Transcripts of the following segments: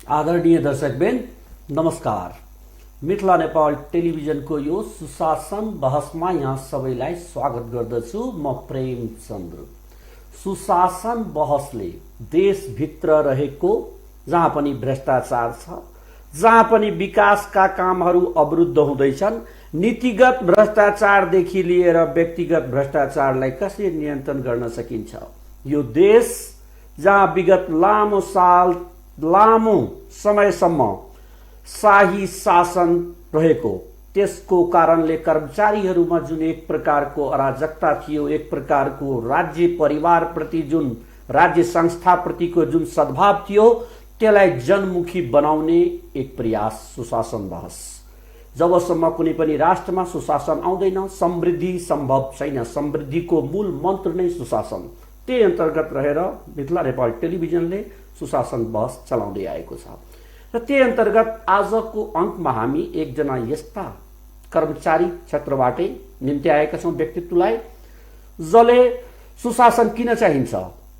आदरणीय दर्शकबिन नमस्कार। मिथिला नेपाल टेलिभिजनको यो सुशासन बहसमा यहाँ सबैलाई स्वागत गर्दछु। म प्रेमचन्द्र। सुशासन बहसले देशभित्र रहेको जहाँ पनि भ्रष्टाचार छ, जहाँ पनि विकासका कामहरू अवरुद्ध हुँदैछन्, नीतिगत भ्रष्टाचारदेखि लिएर व्यक्तिगत भ्रष्टाचारलाई कसरी नियन्त्रण गर्न सकिन्छ, यो देश जहाँ विगत लामो समयसम्म शाही शासन रहेको, त्यसको कारणले कर्मचारीहरूमा जुन एक प्रकारको अराजकता थियो, एक प्रकारको राज्य परिवारप्रति जुन राज्य संस्थाप्रतिको जुन सद्भाव थियो, त्यसलाई जनमुखी बनाउने एक प्रयास सुशासन बहस। जबसम्म कुनै पनि राष्ट्रमा सुशासन आउँदैन, समृद्धि सम्भव छैन। समृद्धिको मूल मन्त्र नै सुशासन। त्यही अन्तर्गत रहेर मिथिला नेपाल टेलिभिजनले सुशासन बहस चलाउँदै आएको छ र त्यही अन्तर्गत आजको अङ्कमा हामी एकजना यस्ता कर्मचारी क्षेत्रबाटै निम्ति आएका छौँ व्यक्तित्वलाई जसले सुशासन किन चाहिन्छ,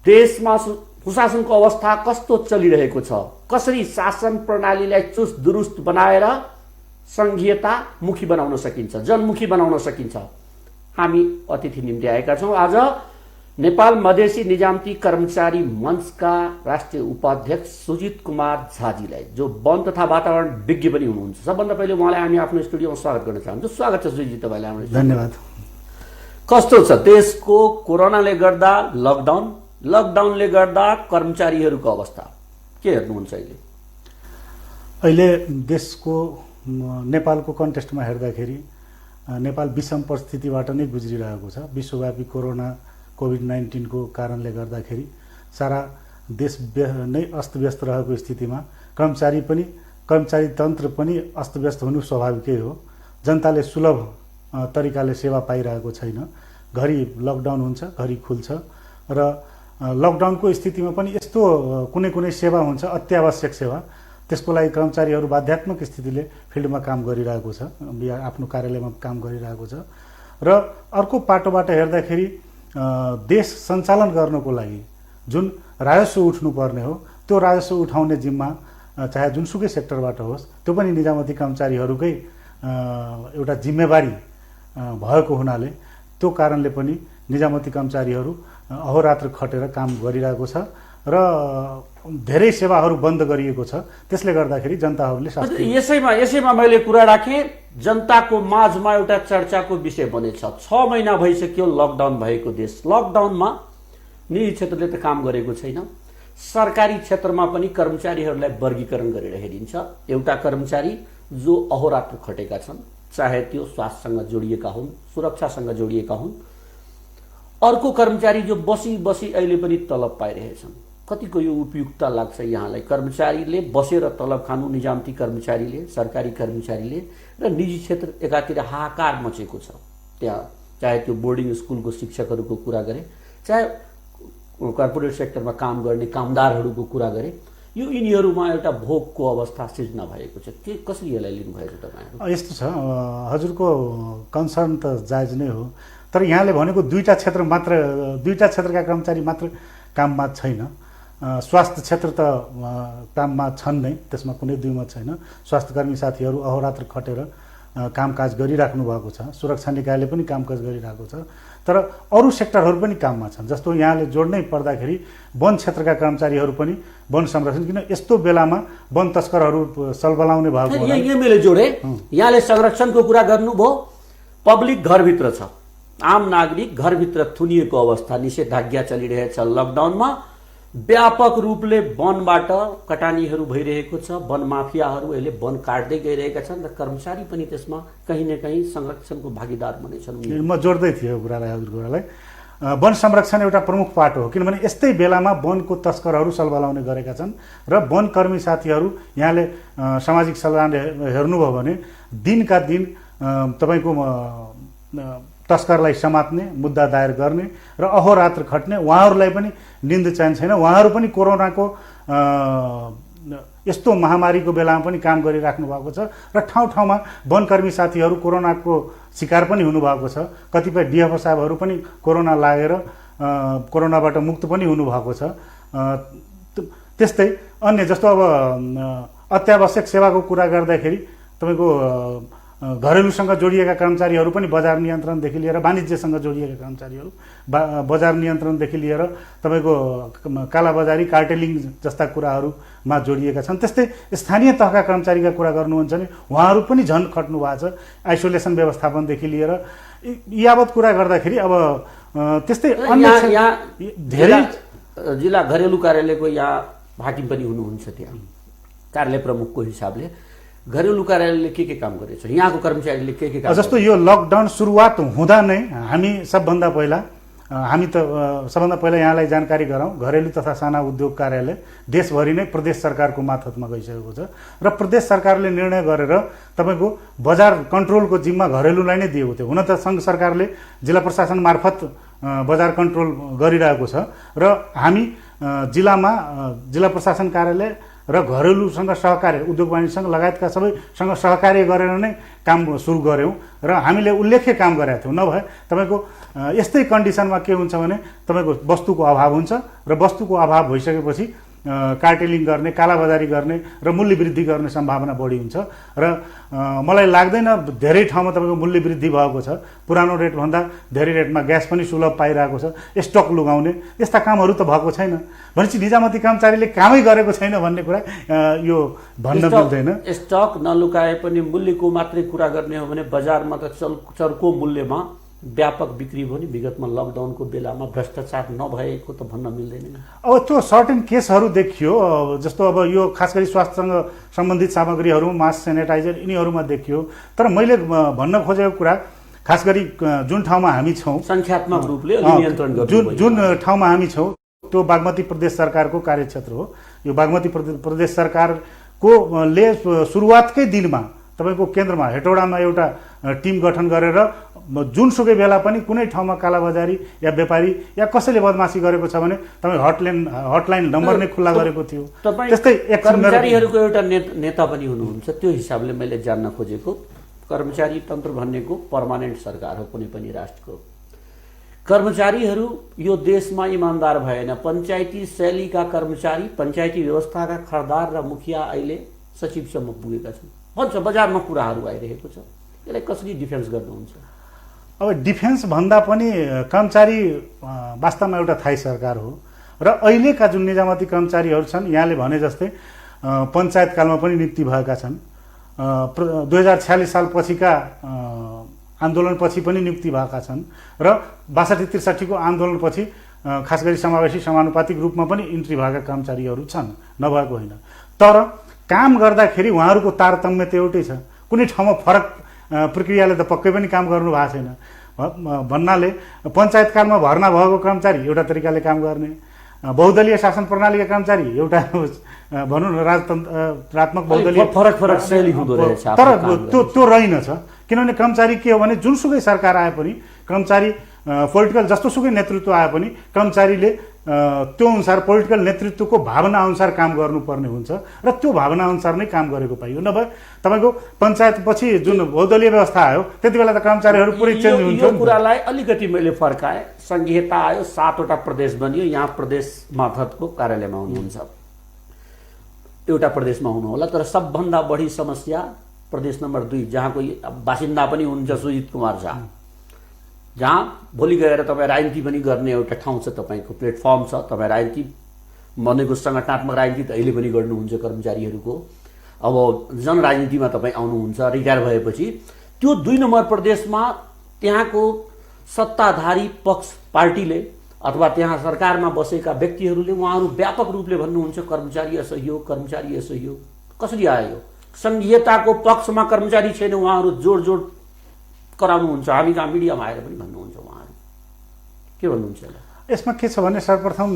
देशमा सुशासनको अवस्था कस्तो चलिरहेको छ, कसरी शासन प्रणालीलाई चुस्त दुरुस्त बनाएर संघीयता मुखी बनाउन सकिन्छ, जनमुखी बनाउन सकिन्छ। हामी अतिथि निम्ति आएका छौँ आज नेपाल मधेसी निजामती कर्मचारी मञ्चका राष्ट्रिय उपाध्यक्ष सुजित कुमार झाजीलाई, जो वन तथा वातावरण विज्ञ पनि हुनुहुन्छ। सबभन्दा पहिले उहाँलाई हामी आफ्नो स्टुडियोमा स्वागत गर्न चाहन्छौँ। स्वागत छ सुजित तपाईँलाई हाम्रो। धन्यवाद। कस्तो छ देशको कोरोनाले गर्दा लकडाउनले गर्दा कर्मचारीहरूको अवस्था के हेर्नुहुन्छ अहिले देशको नेपालको कन्टेक्स्टमा हेर्दाखेरि नेपाल विषम परिस्थितिबाट नै गुज्रिरहेको छ। विश्वव्यापी कोरोना कोभिड-19 को कारणले गर्दाखेरि सारा देश नै अस्तव्यस्त रहेको स्थितिमा कर्मचारी तन्त्र पनि अस्तव्यस्त हुनु स्वाभाविकै हो। जनताले सुलभ तरिकाले सेवा पाइरहेको छैन। घरि लकडाउन हुन्छ, घरि खुल्छ र लकडाउनको स्थितिमा पनि यस्तो कुनै सेवा हुन्छ अत्यावश्यक सेवा, त्यसको लागि कर्मचारीहरू बाध्यात्मक स्थितिले फिल्डमा काम गरिरहेको छ, आफ्नो कार्यालयमा काम गरिरहेको छ। र अर्को पाटोबाट हेर्दाखेरि देश सञ्चालन गर्नको लागि जुन राजस्व उठ्नुपर्ने हो, त्यो राजस्व उठाउने जिम्मा चाहे जुनसुकै सेक्टरबाट होस्, त्यो पनि निजामती कर्मचारीहरूकै एउटा जिम्मेवारी भएको हुनाले त्यो कारणले पनि निजामती कर्मचारीहरू अहोरात्र खटेर काम गरिरहेको छ र धेरै सेवाहरू बन्द गरिएको छ। त्यसले गर्दाखेरि जनताहरूले यसैमा मैले कुरा राखेँ। जनताको माझमा एउटा चर्चाको विषय बनेछ। 6 महिना भइसक्यो लकडाउन भएको देश। लकडाउनमा निजी क्षेत्रले त काम गरेको छैन, सरकारी क्षेत्रमा पनि कर्मचारीहरूलाई वर्गीकरण गरेर हेरिन्छ। एउटा कर्मचारी जो अहोरात्र खटेका छन्, चाहे त्यो स्वास्थ्यसँग जोडिएका हुन्, सुरक्षासँग जोडिएका हुन्। अर्को कर्मचारी जो बसी अहिले पनि तलब पाइरहेछन्। कतिको यो उपयुक्त लाग्छ यहाँलाई? कर्मचारीले बसेर तलब खानु, निजामती कर्मचारीले, सरकारी कर्मचारीले, र निजी क्षेत्र एकातिर हाहाकार मचेको छ। त्यहाँ चाहे त्यो बोर्डिङ स्कुलको शिक्षकहरूको कुरा गरे, चाहे कर्पोरेट सेक्टरमा काम गर्ने कामदारहरूको कुरा गरे, यो यिनीहरूमा एउटा भोगको अवस्था सिर्जना भएको छ। के कसरी यसलाई लिनुभएको तपाईँहरू? यस्तो छ, हजुरको कन्सर्न त जायज नै हो, तर यहाँले भनेको दुईटा क्षेत्रका कर्मचारी मात्र काममा छैन। स्वास्थ्य क्षेत्र त काममा छन् नै, त्यसमा कुनै दुईमत छैन। स्वास्थ्यकर्मी साथीहरू अहोरात्र खटेर कामकाज गरिराख्नु भएको छ। सुरक्षा निकायले पनि कामकाज गरिरहेको छ, तर अरू सेक्टरहरू पनि काममा छन्। जस्तो यहाँले जोड्नै पर्दाखेरि वन क्षेत्रका कर्मचारीहरू पनि वन संरक्षण, किन यस्तो बेलामा वन तस्करहरू सलबलाउने भएको हो। मैले जोडे, यहाँले संरक्षणको कुरा गर्नुभयो। पब्लिक घरभित्र छ, आम नागरिक घरभित्र थुनिएको अवस्था, निषेधाज्ञा चलिरहेछ। लकडाउनमा व्यापक रूपले वनबाट कटानीहरू भइरहेको छ। वन माफियाहरू अहिले वन काट्दै गइरहेका छन् र कर्मचारी पनि त्यसमा कहीँ न कहीँ संरक्षणको भागीदार बनेछन्। म जोड्दै थिएँ कुरालाई, हजुरको कुरालाई। वन संरक्षण एउटा प्रमुख पाटो हो, किनभने यस्तै बेलामा वनको तस्करहरू सलबलाउने गरेका छन् र वनकर्मी साथीहरू, यहाँले सामाजिक सञ्जालले हेर्नुभयो भने दिनका दिन तपाईँको तस्करलाई समात्ने, मुद्दा दायर गर्ने र अहोरात्र खट्ने, उहाँहरूलाई पनि निन्द चयन छैन। उहाँहरू पनि कोरोनाको यस्तो महामारीको बेलामा पनि काम गरिराख्नु भएको छ र ठाउँ ठाउँमा वनकर्मी साथीहरू कोरोनाको शिकार पनि हुनुभएको छ। कतिपय डिएफओ साहबहरू पनि कोरोना लागेर कोरोनाबाट मुक्त पनि हुनुभएको छ। त्यस्तै अन्य जस्तो अब अत्यावश्यक सेवाको कुरा गर्दाखेरि तपाईँको घरेलुसँग जोडिएका कर्मचारीहरू पनि बजार नियन्त्रणदेखि लिएर वाणिज्यसँग जोडिएका कर्मचारीहरू बजार नियन्त्रणदेखि लिएर तपाईँको कालाबजारी कार्टेलिङ जस्ता कुराहरूमा जोडिएका छन्। त्यस्तै स्थानीय तहका कर्मचारीका कुरा गर्नुहुन्छ भने उहाँहरू पनि झन् खट्नु भएको छ आइसोलेसन व्यवस्थापनदेखि लिएर यावत कुरा गर्दाखेरि। अब त्यस्तै अन्य धेरै जिल्ला घरेलु कार्यालयको यहाँ हाकिम पनि हुनुहुन्छ, त्यहाँ कार्यालय प्रमुखको हिसाबले घरेलु कार्यालयले के काम गरेछ, यहाँको कर्मचारीले के काम? जस्तो यो लकडाउन सुरुवात हुँदा नै हामी सबभन्दा पहिला यहाँलाई जानकारी गराउँ, घरेलु तथा साना उद्योग कार्यालय देशभरि नै प्रदेश सरकारको मातहतमा गइसकेको छ र प्रदेश सरकारले निर्णय गरेर तपाईँको बजार कन्ट्रोलको जिम्मा घरेलुलाई नै दिएको थियो। हुन त सङ्घ सरकारले जिल्ला प्रशासन मार्फत बजार कन्ट्रोल गरिरहेको छ र हामी जिल्लामा जिल्ला प्रशासन कार्यालय र घरेलुसँग सहकार्य उद्योग वाणिज्यसँग लगायतका सबैसँग सहकार्य गरेर नै काम सुरु गऱ्यौँ र हामीले उल्लेख्य काम गरेका थियौँ। नभए तपाईँको यस्तै कन्डिसनमा के हुन्छ भने तपाईँको वस्तुको अभाव हुन्छ र वस्तुको अभाव भइसकेपछि कार्टेलिङ गर्ने, कालाबजारी गर्ने र मूल्य वृद्धि गर्ने सम्भावना बढी हुन्छ र मलाई लाग्दैन धेरै ठाउँमा तपाईँको मूल्य वृद्धि भएको छ। पुरानो रेटभन्दा धेरै रेटमा ग्यास पनि सुलभ पाइरहेको छ, स्टक लुगाउने यस्ता कामहरू त भएको छैन। भनेपछि निजामती कर्मचारीले कामै गरेको छैन भन्ने कुरा यो भन्न मिल्दैन। स्टक नलुकाए पनि मूल्यको मात्रै कुरा गर्ने हो भने बजारमा त चर्को मूल्यमा व्यापक बिक्री भयो नि। विगतमा लकडाउनको बेलामा भ्रष्टाचार नभएको त भन्न मिल्दैन। अब त्यो सर्टेन केसहरू देखियो, जस्तो अब यो खास गरी स्वास्थ्यसँग सम्बन्धित सामग्रीहरू, मास्क, सेनिटाइजर यिनीहरूमा देखियो। तर मैले भन्न खोजेको कुरा खास गरी जुन ठाउँमा हामी छौँ सङ्ख्यात्मक रूपले नियन्त्रण गर्नु, जुन ठाउँमा हामी छौँ त्यो बागमती प्रदेश सरकारको कार्यक्षेत्र हो। यो बागमती प्रदेश सरकारको ले सुरुवातकै दिनमा तपाईँको केन्द्रमा हेटौडामा एउटा टिम गठन गरेर जुनसुकै बेला पनि कुनै ठाउँमा कालाबजारी या व्यापारी या कसैले बदमासी गरेको छ भने तपाईँ हटलाइन नम्बर नै खुल्ला गरेको थियो। त्यस्तै कर्मचारीहरूको एउटा नेता पनि हुनुहुन्छ, त्यो हिसाबले मैले जान्न खोजेको कर्मचारी तन्त्र भन्नेको पर्मानेन्ट सरकार हो कुनै पनि राष्ट्रको। कर्मचारीहरू यो देशमा इमान्दार भएन। पञ्चायती शैलीका कर्मचारी, पञ्चायती व्यवस्थाका खरदार र मुखिया अहिले सचिवसम्म पुगेका छन् भन्छ बजारमा कुराहरू आइरहेको छ। यसलाई कसरी डिफेन्स गर्नुहुन्छ? अब डिफेन्स भन्दा पनि कर्मचारी वास्तवमा एउटा थाई सरकार हो र अहिलेका जुन निजामती कर्मचारीहरू छन् यहाँले भने जस्तै पञ्चायतकालमा पनि नियुक्ति भएका छन्। 2046 साल पछिका आन्दोलनपछि पनि नियुक्ति भएका छन् र 62-63 को आन्दोलनपछि खास गरी समावेशी समानुपातिक रूपमा पनि इन्ट्री भएका कर्मचारीहरू छन्, नभएको होइन। तर काम गर्दाखेरि उहाँहरूको तारतम्य त एउटै छ। कुनै ठाउँमा फरक प्रक्रियाले त पक्कै पनि काम गर्नु भएको छैन भन्नाले पञ्चायतकालमा भर्ना भएको कर्मचारी एउटा तरिकाले काम गर्ने, बहुदलीय शासन प्रणालीका कर्मचारी एउटा भनौँ न राजतन्त्रात्मक बहुदलीय फरक शैली हुँदो रहेछ। तर त्यो रहेनछ, किनभने कर्मचारी के हो भने जुनसुकै सरकार आए पनि कर्मचारी पोलिटिकल जस्तोसुकै नेतृत्व आए पनि कर्मचारीले त्यो अनुसार पोलिटिकल नेतृत्वको भावना अनुसार काम गर्नुपर्ने हुन्छ र त्यो भावना अनुसार नै काम गरेको पाइयो। नभए तपाईँको पञ्चायतपछि जुन बहुदलीय व्यवस्था आयो त्यति बेला त कर्मचारीहरू पुरै चेन्ज हुन्थ्यो। यो कुरालाई अलिकति मैले फर्काएँ। संहिता आयो, 7वटा प्रदेश बनियो। यहाँ प्रदेश मार्फतको कार्यालयमा हुनुहुन्छ, एउटा प्रदेशमा हुनुहोला। तर सबभन्दा बढी समस्या प्रदेश नम्बर 2 जहाँको बासिन्दा पनि हुनुहुन्छ सुजित कुमार झा, जहाँ भोलि गएर तपाईँ राजनीति पनि गर्ने एउटा ठाउँ छ, तपाईँको प्लेटफर्म छ। तपाईँ राजनीति भनेको सङ्गठनात्मक राजनीति त अहिले पनि गर्नुहुन्छ कर्मचारीहरूको। अब जनराजनीतिमा तपाईँ आउनुहुन्छ रिटायर भएपछि। त्यो 2 नम्बर प्रदेशमा त्यहाँको सत्ताधारी पक्ष पार्टीले अथवा त्यहाँ सरकारमा बसेका व्यक्तिहरूले उहाँहरू व्यापक रूपले भन्नुहुन्छ कर्मचारी असहयोग, कर्मचारी असहयोग। कसरी आयो? संघीयताको पक्षमा कर्मचारी छैन, उहाँहरू जोड कराउनुहुन्छ। हामी कहाँ मिडियामा आएर पनि भन्नुहुन्छ। उहाँहरू के भन्नुहुन्छ? यसमा के छ भने सर्वप्रथम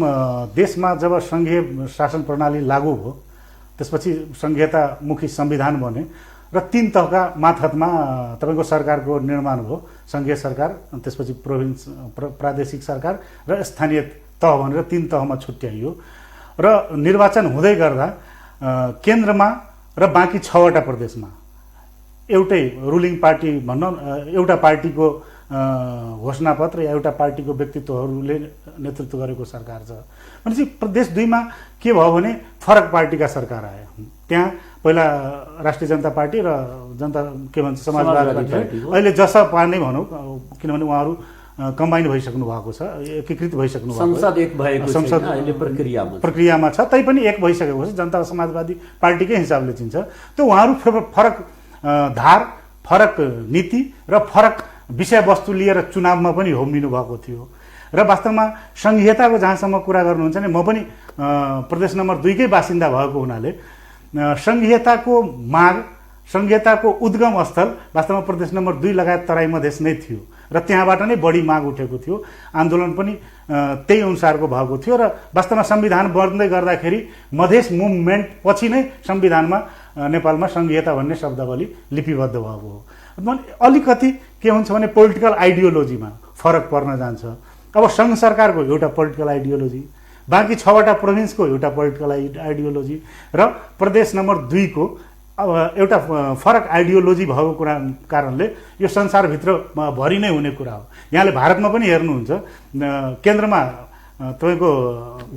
देशमा जब सङ्घीय शासन प्रणाली लागू भयो त्यसपछि संघीयतामुखी संविधान बने र 3 तहका मातहतमा तपाईँको सरकारको निर्माण भयो। सङ्घीय सरकार, त्यसपछि प्रादेशिक सरकार र स्थानीय तह भनेर 3 तहमा छुट्याइयो र निर्वाचन हुँदै गर्दा केन्द्रमा र बाँकी 6वटा प्रदेशमा एउटै रुलिङ पार्टी भनौँ एउटा पार्टीको घोषणापत्र या एउटा पार्टीको व्यक्तित्वहरूले नेतृत्व गरेको सरकार छ भनेपछि प्रदेश 2 मा के भयो भने फरक पार्टीका सरकार आए। त्यहाँ पहिला राष्ट्रिय जनता पार्टी र जनता के भन्छ समाजवादी पार्टी, अहिले जसपा नै भनौँ, किनभने उहाँहरू कम्बाइन भइसक्नु भएको छ, एकीकृत भइसक्नु भएको छ, संसद एक भएको छ, संसद अहिले प्रक्रियामा छ, तैपनि एक भइसकेको छ, जनता समाजवादी पार्टीकै हिसाबले चिन्छ। त्यो उहाँहरू फरक धार, फरक नीति र फरक विषयवस्तु लिएर चुनावमा पनि होमिनु भएको थियो। र वास्तवमा संघीयताको जहाँसम्म कुरा गर्नुहुन्छ भने म पनि प्रदेश नम्बर 2 कै बासिन्दा भएको हुनाले संघीयताको माग, संघीयताको उद्गम स्थल वास्तवमा प्रदेश नम्बर 2 लगायत तराई मधेस नै थियो र त्यहाँबाट नै बढी माग उठेको थियो। आन्दोलन पनि त्यही अनुसारको भएको थियो र वास्तवमा संविधान बन्दै गर्दाखेरि मधेस मुभमेन्ट पछि नै संविधानमा नेपालमा संघीयता भन्ने शब्दावली लिपिबद्ध भएको हो। अलिकति के हुन्छ भने पोलिटिकल आइडियोलोजीमा फरक पर्न जान्छ। अब सङ्घ सरकारको एउटा पोलिटिकल आइडियोलोजी, बाँकी 6वटा प्रोभिन्सको एउटा पोलिटिकल आइडियोलोजी र प्रदेश नम्बर 2 को अब एउटा फरक आइडियोलोजी भएको कुरा कारणले यो संसारभित्र भरि नै हुने कुरा हो। यहाँले भारतमा पनि हेर्नुहुन्छ, केन्द्रमा तपाईँको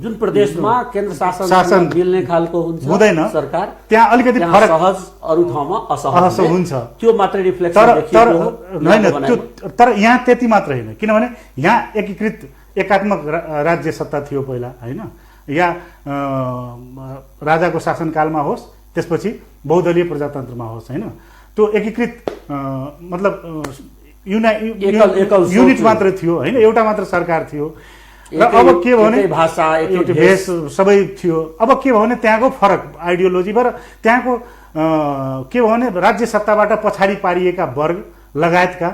जुन प्रदेशमा केन्द्र शासन मिल्ने खालको हुन्छ हुँदैन सरकार, त्यहाँ अलिकति फरक, सहज अरू ठाउँमा असहज हुन्छ। त्यो मात्रै रिफ्लेक्सन देखिएको होइन, तर यहाँ त्यति मात्र होइन, किनभने यहाँ एकीकृत एकात्मक राज्य सत्ता थियो पहिला, होइन, या राजाको शासनकालमा होस्, त्यसपछि बहुदलीय प्रजातन्त्रमा होस्, होइन, त्यो एकीकृत मतलब युनिट मात्र थियो, होइन, एउटा मात्र सरकार थियो। र अब के भयो भने भाषा, एउटा भेष सबै थियो। अब के भयो भने त्यहाँको फरक आइडियोलोजी र त्यहाँको के भयो भने राज्य सत्ताबाट पछाडि पारिएका वर्ग लगायतका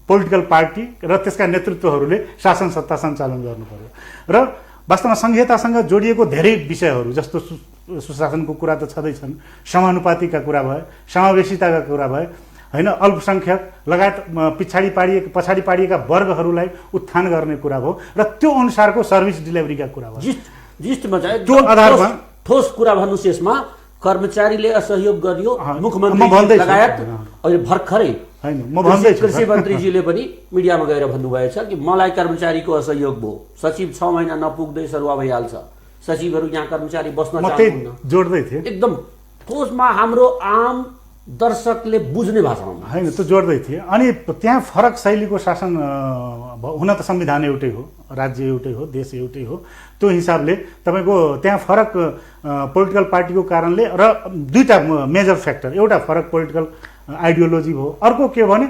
पोलिटिकल पार्टी र त्यसका नेतृत्वहरूले शासन सत्ता सञ्चालन गर्नु पर्यो। र वास्तवमा संघीयतासँग जोडिएको धेरै विषयहरू जस्तो सुशासनको कुरा त छँदैछन्, समानुपातिका कुरा भए, समावेशिताका कुरा भए, होइन, अल्पसङ्ख्यक लगायत पछाडि पारिएका वर्गहरूलाई उत्थान गर्ने कुरा भयो र त्यो अनुसारको सर्भिस डेलिभरीका कुरा भयो। जिस्टमा चाहिँ त्यो आधारमा ठोस कुरा भन्नुहोस्। यसमा कर्मचारीले असहयोग गरियो, मुख्यमन्त्री लगायत अहिले भर्खरै होइन, म भन्दैछु, कृषि मन्त्रीजीले पनि मिडियामा गएर भन्नुभएछ कि मलाई कर्मचारीको असहयोग भयो, सचिव 6 महिना नपुग्दै सरुवा भइहाल्छ, सचिवहरू यहाँ कर्मचारी बस्न चाहनुहुन्न, जोड्दै थिए एकदम ठोसमा हाम्रो आम दर्शकले बुझ्ने भाषामा, होइन, त्यो जोड्दै थिए। अनि त्यहाँ फरक शैलीको शासन हुन त संविधान एउटै हो, राज्य एउटै हो, देश एउटै हो, त्यो हिसाबले तपाईँको त्यहाँ फरक पोलिटिकल पार्टीको कारणले र 2टा मेजर फ्याक्टर, एउटा फरक पोलिटिकल आइडियोलोजी भयो, अर्को के भने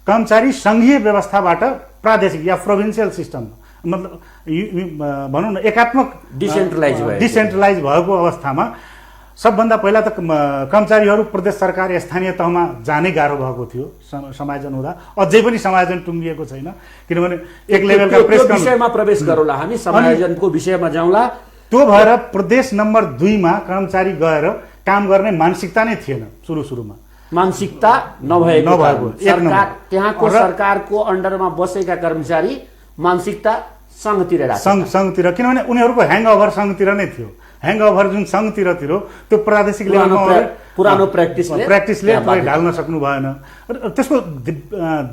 कर्मचारी सङ्घीय व्यवस्थाबाट प्रादेशिक या प्रोभिन्सियल सिस्टम, मतलब भनौँ न एकात्मक डिसेन्ट्रलाइज भएको अवस्थामा सबभन्दा पहिला त कर्मचारीहरू प्रदेश सरकार स्थानीय तहमा जानै गाह्रो भएको थियो समायोजन हुँदा। अझै पनि समायोजन टुङ्गिएको छैन, किनभने एक लेभलका प्रेस विषयमा प्रवेश गरौँला, हामी समायोजनको विषयमा जाउँला। त्यो भएर प्रदेश नम्बर 2 मा कर्मचारी गएर काम गर्ने मानसिकता नै थिएन सुरुमा, मानसिकता नभएको सरकार, त्यहाँको सरकारको अन्डरमा बसेका कर्मचारी मानसिकता सङ्घतिर, किनभने उनीहरूको ह्याङओभर सङ्घतिर नै थियो। ह्याङओभर जुन सङ्घतिर थियो त्यो प्रादेशिक लेभलमा पुरानो प्र्याक्टिसले ढाल्न सक्नु भएन। त्यसको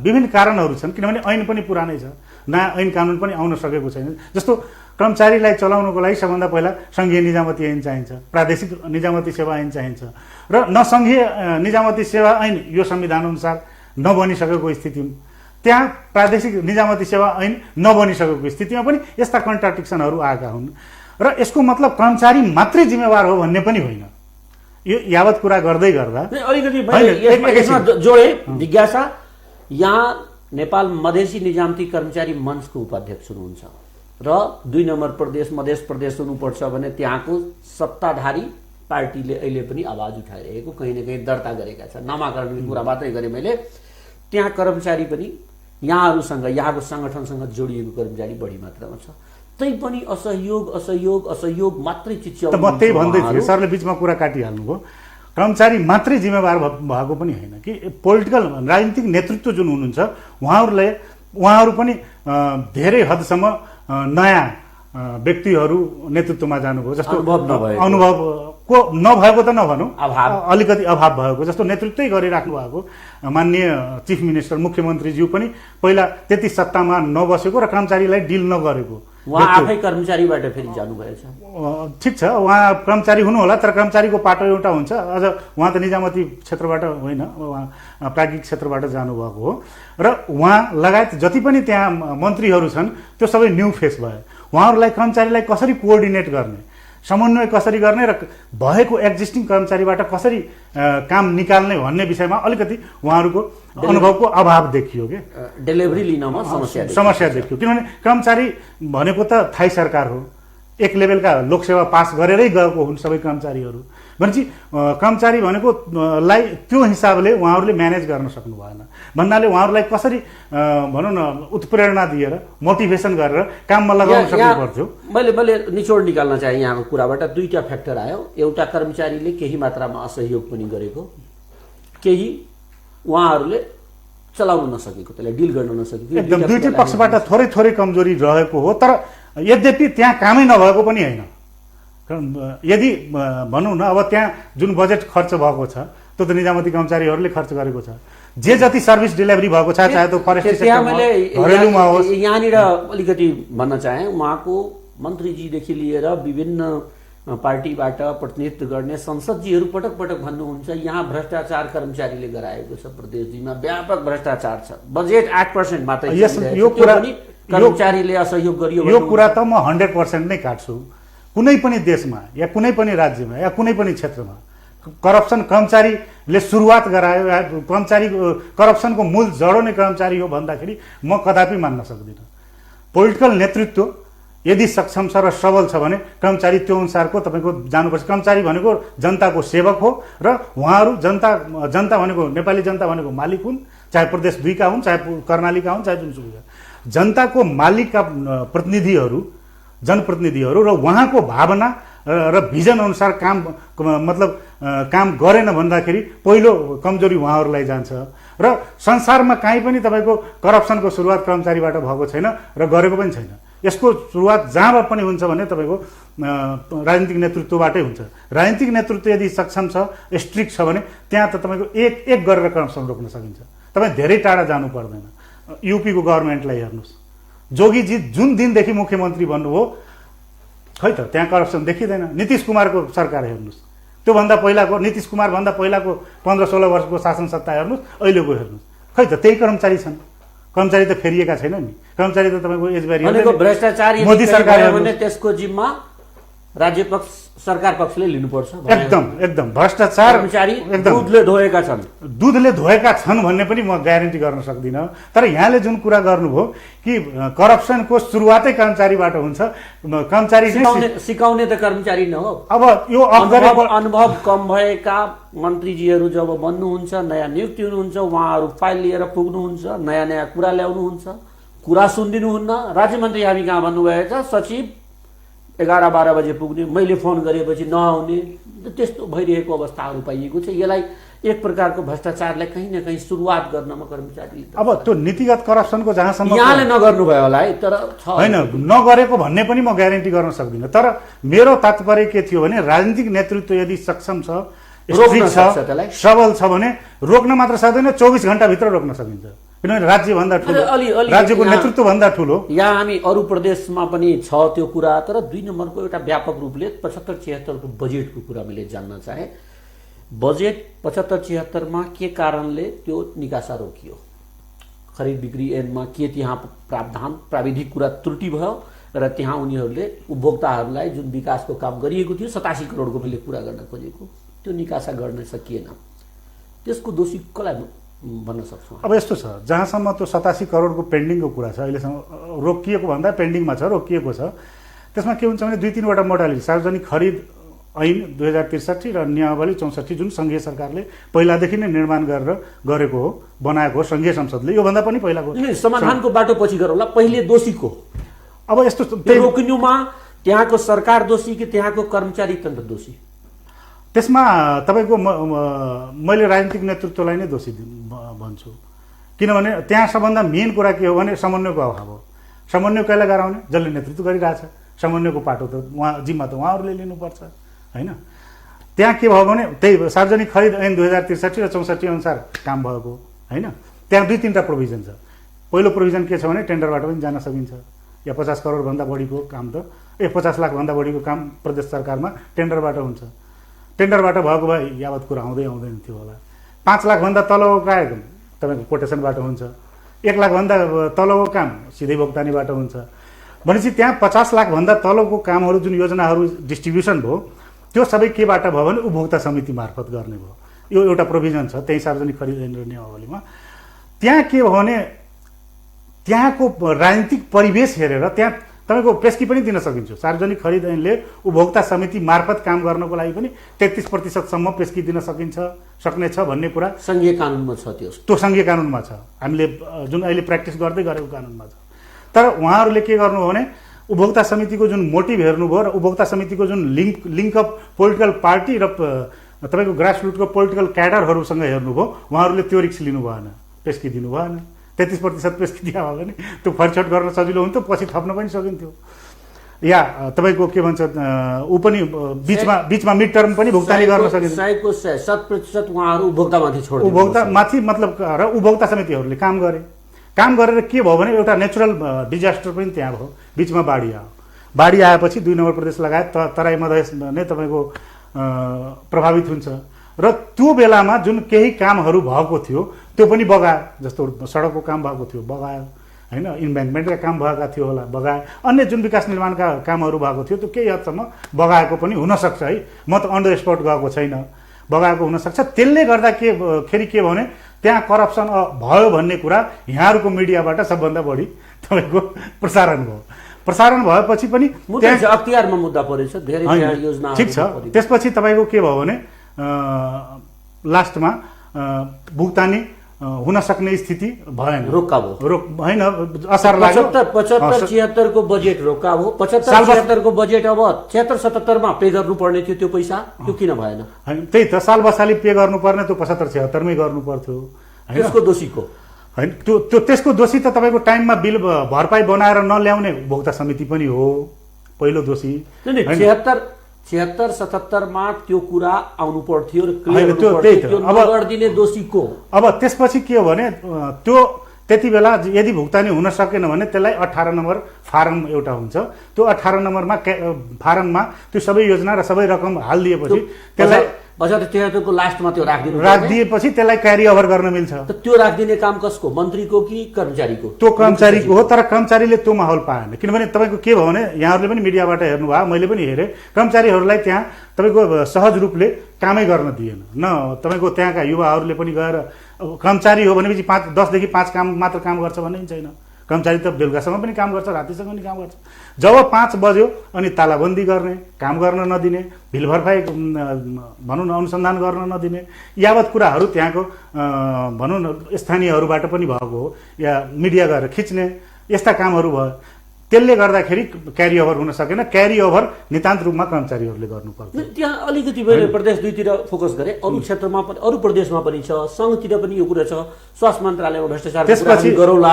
विभिन्न कारणहरू छन्, किनभने ऐन पनि पुरानै छ, नयाँ ऐन कानुन पनि आउन सकेको छैन। जस्तो कर्मचारीलाई चलाउनको लागि सबभन्दा पहिला सङ्घीय निजामती ऐन चाहिन्छ, प्रादेशिक निजामती सेवा ऐन चाहिन्छ, र नसङ्घीय निजामती सेवा ऐन यो संविधान अनुसार नबनिसकेको स्थिति, त्यहाँ प्रादेशिक निजामती सेवा ऐन नबनिसकेको स्थितिमा पनि यस्ता कन्ट्राडिक्सनहरू आएका हुन्। र यसको मतलब कर्मचारी मात्रै जिम्मेवार हो भन्ने पनि होइन। यो यावत कुरा गर्दै गर्दा अलिकति यसमा जोडे जिज्ञासा, यहाँ नेपाल मधेसी निजामती कर्मचारी मञ्चको उपाध्यक्ष हुनुहुन्छ र 2 नम्बर प्रदेश मधेस प्रदेश हुनुपर्छ भने त्यहाँको सत्ताधारी पार्टीले अहिले पनि आवाज उठाइरहेको कहीँ न कहीँ दर्ता गरेका छन्। नामाकरणको कुरा मात्रै गरेँ मैले, त्यहाँ कर्मचारी पनि यहाँहरूसँग, यहाँको सङ्गठनसँग जोडिएको कर्मचारी बढी मात्रामा छ, तैपनि असहयोग मात्रै चिच्याउ। म त्यही भन्दै थिएँ, सरले बिचमा कुरा काटिहाल्नुभयो। कर्मचारी मात्रै जिम्मेवार भएको पनि होइन कि पोलिटिकल राजनीतिक नेतृत्व जुन हुनुहुन्छ उहाँहरू पनि धेरै हदसम्म नयाँ व्यक्तिहरू नेतृत्वमा जानुभयो, जस्तो अनुभव को नभएको त नभनौँ, अभाव अलिकति अभाव भएको, जस्तो नेतृत्वै गरिराख्नु भएको माननीय चिफ मिनिस्टर मुख्यमन्त्रीज्यू पनि पहिला त्यति सत्तामा नबसेको र कर्मचारीलाई डिल नगरेको, उहाँ आफै कर्मचारीबाट फेरि जानुभएछ। ठिक छ, उहाँ कर्मचारी हुनुहोला, तर कर्मचारीको पाटो एउटा हुन्छ। अझ उहाँ त निजामती क्षेत्रबाट होइन, उहाँ प्राज्ञिक क्षेत्रबाट जानुभएको हो र उहाँ लगायत जति पनि त्यहाँ मन्त्रीहरू छन् त्यो सबै न्यू फेस भए। उहाँहरूलाई कर्मचारीलाई कसरी कोअर्डिनेट गर्ने, समन्वय कसरी गर्ने र भएको एक्जिस्टिङ कर्मचारीबाट कसरी काम निकाल्ने भन्ने विषयमा अलिकति उहाँहरूको अनुभवको अभाव देखियो कि डेलिभरी लिनमा समस्या देखियो। किनभने कर्मचारी भनेको त थाई सरकार हो, एक लेभलका लोकसेवा पास गरेरै गएको हुन् सबै कर्मचारीहरू भनेपछि कर्मचारी भनेको लाई त्यो हिसाबले उहाँहरूले म्यानेज गर्न सक्नु भएन भन्नाले उहाँहरूलाई कसरी भनौँ न उत्प्रेरणा दिएर मोटिभेसन गरेर काममा लगाउन सक्नु पर्थ्यो। मैले निचोड निकाल्न चाहे यहाँको कुराबाट दुईटा फ्याक्टर आयो। एउटा कर्मचारीले केही मात्रामा असहयोग पनि गरेको, केही उहाँहरूले चलाउन नसकेको, त्यसलाई डिल गर्न नसकेको, एकदम दुईटै पक्षबाट थोरै थोरै कमजोरी रहेको हो। तर यद्यपि त्यहाँ कामै नभएको पनि होइन। यदि भनौँ न अब त्यहाँ जुन बजेट खर्च भएको छ त्यो त निजामती कर्मचारीहरूले खर्च गरेको छ। जे जति सर्भिस डेलिभरी भएको छ, चाहे त्यो फरेस्ट सेक्टरमा घरेलुमा होस्। यहाँनिर अलिकति भन्न चाहे, उहाँको मन्त्रीजीदेखि लिएर विभिन्न पार्टीबाट प्रतिनिधित्व गर्ने संसदजीहरू पटक पटक भन्नुहुन्छ यहाँ भ्रष्टाचार कर्मचारीले गराएको छ, प्रदेशजीमा व्यापक भ्रष्टाचार छ, बजेट 8% मात्रै यो कुरा कर्मचारीले असहयोग गरियो। यो कुरा त म 100% नै काट्छु। कुनै पनि देशमा या कुनै पनि राज्यमा या कुनै पनि क्षेत्रमा करप्सन कर्मचारीले सुरुवात गरायो, कर्मचारी करप्सनको मूल जडो नै कर्मचारी हो भन्दाखेरि म कदापि मान्न सक्दिनँ। पोलिटिकल नेतृत्व यदि सक्षम छ र सबल छ भने कर्मचारी त्यो अनुसारको तपाईँको जानुपर्छ। कर्मचारी भनेको जनताको सेवक हो र उहाँहरू जनता भनेको नेपाली जनता भनेको मालिक हुन्, चाहे प्रदेश 2 का हुन्, चाहे कर्णालीका हुन्, चाहे जुनसुकै जनताको मालिकका प्रतिनिधिहरू, जनप्रतिनिधिहरू र उहाँको भावना र भिजन अनुसार काम मतलब काम गरेन भन्दाखेरि पहिलो कमजोरी उहाँहरूलाई जान्छ। र संसारमा कहीँ पनि तपाईँको करप्सनको सुरुवात कर्मचारीबाट भएको छैन र गरेको पनि छैन। यसको सुरुवात जहाँबाट पनि हुन्छ भने तपाईँको राजनीतिक नेतृत्वबाटै हुन्छ। राजनीतिक नेतृत्व यदि सक्षम छ, स्ट्रिक्ट छ भने त्यहाँ त तपाईँको एक गरेर करप्सन रोक्न सकिन्छ। तपाईँ धेरै टाढा जानु पर्दैन। युपीको गभर्मेन्टलाई हेर्नुहोस्, जोगीजी जुन दिनदेखि मुख्यमन्त्री बन्नुभयो खै त त्यहाँ करप्सन देखिँदैन। नीतिश कुमारको सरकार हेर्नुहोस्, त्योभन्दा पहिलाको नीतिश कुमार भन्दा पहिलाको 15-16 वर्षको शासन सत्ता हेर्नुहोस्, अहिलेको हेर्नुहोस्, खै त त्यही कर्मचारी छन्। कर्मचारी त फेरिएका छैन नि। कर्मचारी त तपाईँको एजबारी भ्रष्टाचार मोदी सरकार भने त्यसको जिम्मा राज्य पक्ष सरकार पक्षले लिनुपर्छ। एकदम भ्रष्टाचार दुधले धोएका छन् भन्ने पनि म ग्यारेन्टी गर्न सक्दिनँ। तर यहाँले जुन कुरा गर्नुभयो कि करप्सनको सुरुवातै कर्मचारीबाट हुन्छ, कर्मचारी सिकाउने त कर्मचारी न हो। अब यो अनुभव कम भएका मन्त्रीजीहरू जब बन्नुहुन्छ, नयाँ नियुक्ति हुनुहुन्छ, उहाँहरू फाइल लिएर पुग्नुहुन्छ, नयाँ नयाँ कुरा ल्याउनुहुन्छ, कुरा सुनिदिनुहुन्न। राज्य मन्त्री हामी कहाँ भन्नुभएछ, सचिव 11-12 बजे पुग्ने, मैले फोन गरेपछि नआउने, त्यस्तो भइरहेको अवस्थाहरू पाइएको छ। यसलाई एक प्रकारको भ्रष्टाचारलाई कहीँ न कहीँ सुरुवात गर्नमा कर्मचारी अब त्यो नीतिगत करप्सनको जहाँसम्म यहाँले नगर्नुभयो होला है, तर होइन नगरेको भन्ने पनि म ग्यारेन्टी गर्न सक्दिनँ। तर मेरो तात्पर्य के थियो भने राजनीतिक नेतृत्व यदि सक्षम छ, सबल छ भने रोक्न मात्र सक्दैन, 24 घण्टाभित्र रोक्न सकिन्छ। किनभने राज्यभन्दा ठुलो, राज्यको नेतृत्वभन्दा ठुलो। यहाँ हामी अरू प्रदेशमा पनि छ त्यो कुरा। तर 2 नम्बरको एउटा व्यापक रूपले 75-76 को बजेटको कुरा मैले जान्न चाहे। बजेट 75-76 मा के कारणले त्यो निकासा रोकियो, खरिद बिक्री ऐनमा के त्यहाँ प्रावधान प्राविधिक कुरा त्रुटि भयो र त्यहाँ उनीहरूले उपभोक्ताहरूलाई जुन विकासको काम गरिएको थियो 87 करोडको मैले कुरा गर्न खोजेको, त्यो निकासा गर्न सकिएन। त्यसको दोषी कसलाई भन्न सक्छौँ? अब यस्तो छ, जहाँसम्म त्यो 87 करोडको पेन्डिङको कुरा छ, अहिलेसम्म रोकिएको भन्दा पेन्डिङमा छ, रोकिएको छ। त्यसमा के हुन्छ भने 2-3 वटा मोडालिटी, सार्वजनिक खरिद ऐन 2063 र नियमावली 64 जुन सङ्घीय सरकारले पहिलादेखि नै निर्माण गरेको हो, बनाएको हो सङ्घीय संसदले, योभन्दा पनि पहिलाको समाधानको बाटो पछि गरौँला। पहिले दोषीको अब यस्तो रोकिनुमा त्यहाँको सरकार दोषी कि त्यहाँको कर्मचारी तन्त्र दोषी? त्यसमा तपाईँको मैले राजनीतिक नेतृत्वलाई नै दोषी भन्छु। किनभने त्यहाँ सबभन्दा मेन कुरा के हो भने समन्वयको अभाव हो। समन्वय कहिले गराउने? जसले नेतृत्व गरिरहेछ, समन्वयको पाटो त जिम्मा त उहाँहरूले लिनुपर्छ होइन। त्यहाँ के भयो भने त्यही सार्वजनिक खरिद ऐन 2063 र 64 अनुसार काम भएको होइन। त्यहाँ 2-3टा प्रोभिजन छ। पहिलो प्रोभिजन के छ भने टेन्डरबाट पनि जान सकिन्छ, या 50 करोडभन्दा बढीको काम त 50 लाखभन्दा बढीको काम प्रदेश सरकारमा टेन्डरबाट हुन्छ। टेन्डरबाट भएको भए यावत कुरा आउँदैन थियो होला। 5 लाखभन्दा तलको काम तपाईँको कोटेसनबाट हुन्छ, 1 लाखभन्दा तलको काम सिधै भुक्तानीबाट हुन्छ। भनेपछि त्यहाँ 50 लाखभन्दा तलको कामहरू जुन योजनाहरू डिस्ट्रिब्युसन भयो त्यो सबै केबाट भयो भने उपभोक्ता समिति मार्फत गर्ने भयो। यो एउटा प्रोभिजन छ त्यही सार्वजनिक खरिद ऐन र नियमावलीमा। त्यहाँ के भयो भने त्यहाँको राजनीतिक परिवेश हेरेर त्यहाँ तपाईँको पेस्की पनि दिन सकिन्छ। सार्वजनिक खरिद ऐनले उपभोक्ता समिति मार्फत काम गर्नको लागि पनि 33% पेस्की दिन सक्नेछ भन्ने कुरा संघीय कानुनमा छ। त्यो संघीय कानुनमा छ, हामीले जुन अहिले प्र्याक्टिस गर्दै गरेको कानुनमा छ। तर उहाँहरूले के गर्नुभयो भने उपभोक्ता समितिको जुन मोटिभ हेर्नुभयो र उपभोक्ता समितिको जुन लिङ्क अफ पोलिटिकल पार्टी र तपाईँको ग्रासरुटको पोलिटिकल क्याडरहरूसँग हेर्नुभयो, उहाँहरूले त्यो रिक्स लिनु भएन, पेस्की दिनु भएन। 33% पेस्की दियो भने त्यो फरछोट गर्न सजिलो हुन्थ्यो, पछि थप्न पनि सकिन्थ्यो। या तपाईँको के भन्छ ऊ पनि बिचमा मिड टर्म पनि भुक्तानी गर्न सकिन्छ। 100% उहाँहरू उपभोक्तामाथि छोड्दिनु, उपभोक्तामाथि मतलब र उपभोक्ता समितिहरूले काम गरेर के भयो भने एउटा नेचुरल डिजास्टर पनि त्यहाँ भयो। बिचमा बाढी आयो, बाढी आएपछि 2 नम्बर प्रदेश लगायत तराई मधेस नै तपाईँको प्रभावित हुन्छ। र त्यो बेलामा जुन केही कामहरू भएको थियो त्यो पनि बगायो, जस्तो सडकको काम भएको थियो बगायो होइन, इन्भेस्टमेन्टका काम भएका थियो होला बगायो, अन्य जुन विकास निर्माणका कामहरू भएको थियो त्यो केही हदसम्म बगाएको पनि हुनसक्छ है। म त अन द स्पट गएको छैन, बगाएको हुनसक्छ। त्यसले गर्दा के भयो भने त्यहाँ करप्सन भयो भन्ने कुरा यहाँहरूको मिडियाबाट सबभन्दा बढी तपाईँको प्रसारण भयो। प्रसारण भएपछि पनि अख्तियारमा मुद्दा परेछ, धेरै योजना ठिक छ। त्यसपछि तपाईँको के भयो भने लास्टमा भुक्तानी हुन सक्ने स्थिति भएन, रोक्का भयो होइन। असार लाग्यो 75-76 को बजेट रोक्का भयो। 75-76 को बजेट अब 76-77 मा पे गर्नुपर्ने थियो त्यो पैसा, त्यो किन भएन? त्यही त साल बसाली पे गर्नुपर्ने त्यो 75-76 मै गर्नु पर्थ्यो। त्यसको दोषीको होइन, त्यो त्यसको दोषी त तपाईँको टाइममा बिल भरपाई बनाएर नल्याउने उपभोक्ता समिति पनि हो पहिलो दोषी। 76-77 मा त्यो कुरा आउनु पर्थ्यो र क्लियर नगर्दिने दोषीको। अब त्यसपछि के हो भने त्यो त्यति बेला यदि भुक्तानी हुन सकेन भने त्यसलाई 18 नम्बर फारम एउटा हुन्छ, त्यो 18 नम्बरमा फारममा त्यो सबै योजना र सबै रकम हालिदिएपछि त्यसलाई 73 को लास्टमा त्यो राखिदिएपछि त्यसलाई क्यारी ओभर गर्न मिल्छ। त्यो राखिदिने काम कसको? मन्त्रीको कि कर्मचारीको? त्यो कर्मचारीको हो, तर कर्मचारीले त्यो माहौल पाएन। किनभने तपाईँको के भयो भने यहाँहरूले पनि मिडियाबाट हेर्नुभयो, मैले पनि हेरेँ, कर्मचारीहरूलाई त्यहाँ तपाईँको सहज रूपले कामै गर्न दिएन। न तपाईँको त्यहाँका युवाहरूले पनि गएर कर्मचारी हो भनेपछि 10 देखि 5 काम मात्र काम गर्छ भन्ने छैन। कर्मचारी त बेलुकासम्म पनि काम गर्छ, रातिसम्म पनि काम गर्छ। जब 5 बज्यो अनि तालाबन्दी गर्ने, काम गर्न नदिने, बिल भरपाई भनौँ न अनुसन्धान गर्न नदिने, यावत कुराहरू त्यहाँको भनौँ न स्थानीयहरूबाट पनि भएको हो, या मिडिया गएर खिच्ने यस्ता कामहरू भयो। त्यसले गर्दाखेरि क्यारी ओभर हुन सकेन। क्यारी ओभर नितान्त रूपमा कर्मचारीहरूले गर्नुपर्छ। त्यहाँ अलिकति मैले प्रदेश 2 तिर फोकस गरेँ, अरू क्षेत्रमा पनि अरू प्रदेशमा पनि छ, सङ्घतिर पनि यो कुरा छ। स्वास्थ्य मन्त्रालयको भ्रष्टाचारको कुरा पनि गरौँला,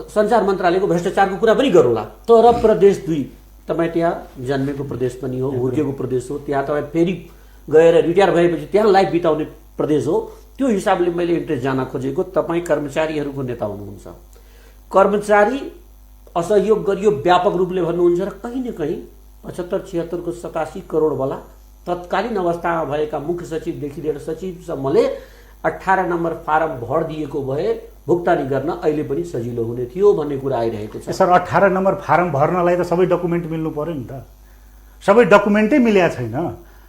सञ्चार मन्त्रालयको भ्रष्टाचारको कुरा पनि गरौँला। तर प्रदेश 2 तपाईँ त्यहाँ जन्मेको प्रदेश पनि हो, हुर्केको प्रदेश हो, त्यहाँ तपाईँ फेरि गएर रिटायर भएपछि त्यहाँ लाइफ बिताउने प्रदेश हो। त्यो हिसाबले मैले इन्ट्रेस्ट जान खोजेको, तपाईँ कर्मचारीहरूको नेता हुनुहुन्छ, कर्मचारी असहयोग गरियो व्यापक रूपले भन्नुहुन्छ र कहीँ न कहीँ 75-76 को 87 करोड वाला तत्कालीन अवस्थामा भएका मुख्य सचिवदेखि लिएर सचिवसम्मले 18 नम्बर फारम भर दिएको भए भुक्तानी गर्न अहिले पनि सजिलो हुने थियो भन्ने कुरा आइरहेको छ। सर 18 नम्बर फारम भर्नलाई त सबै डकुमेन्ट मिल्नु पर्यो नि त, सबै डकुमेन्टै मिलेको छैन,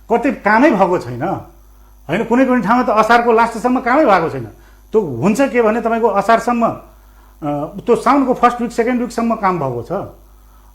कतै कामै भएको छैन होइन। कुनै कुनै ठाउँमा त असारको लास्टसम्म कामै भएको छैन। त्यो हुन्छ के भने तपाईँको असारसम्म त्यो साउनको फर्स्ट विक सेकेन्ड विकसम्म काम भएको छ,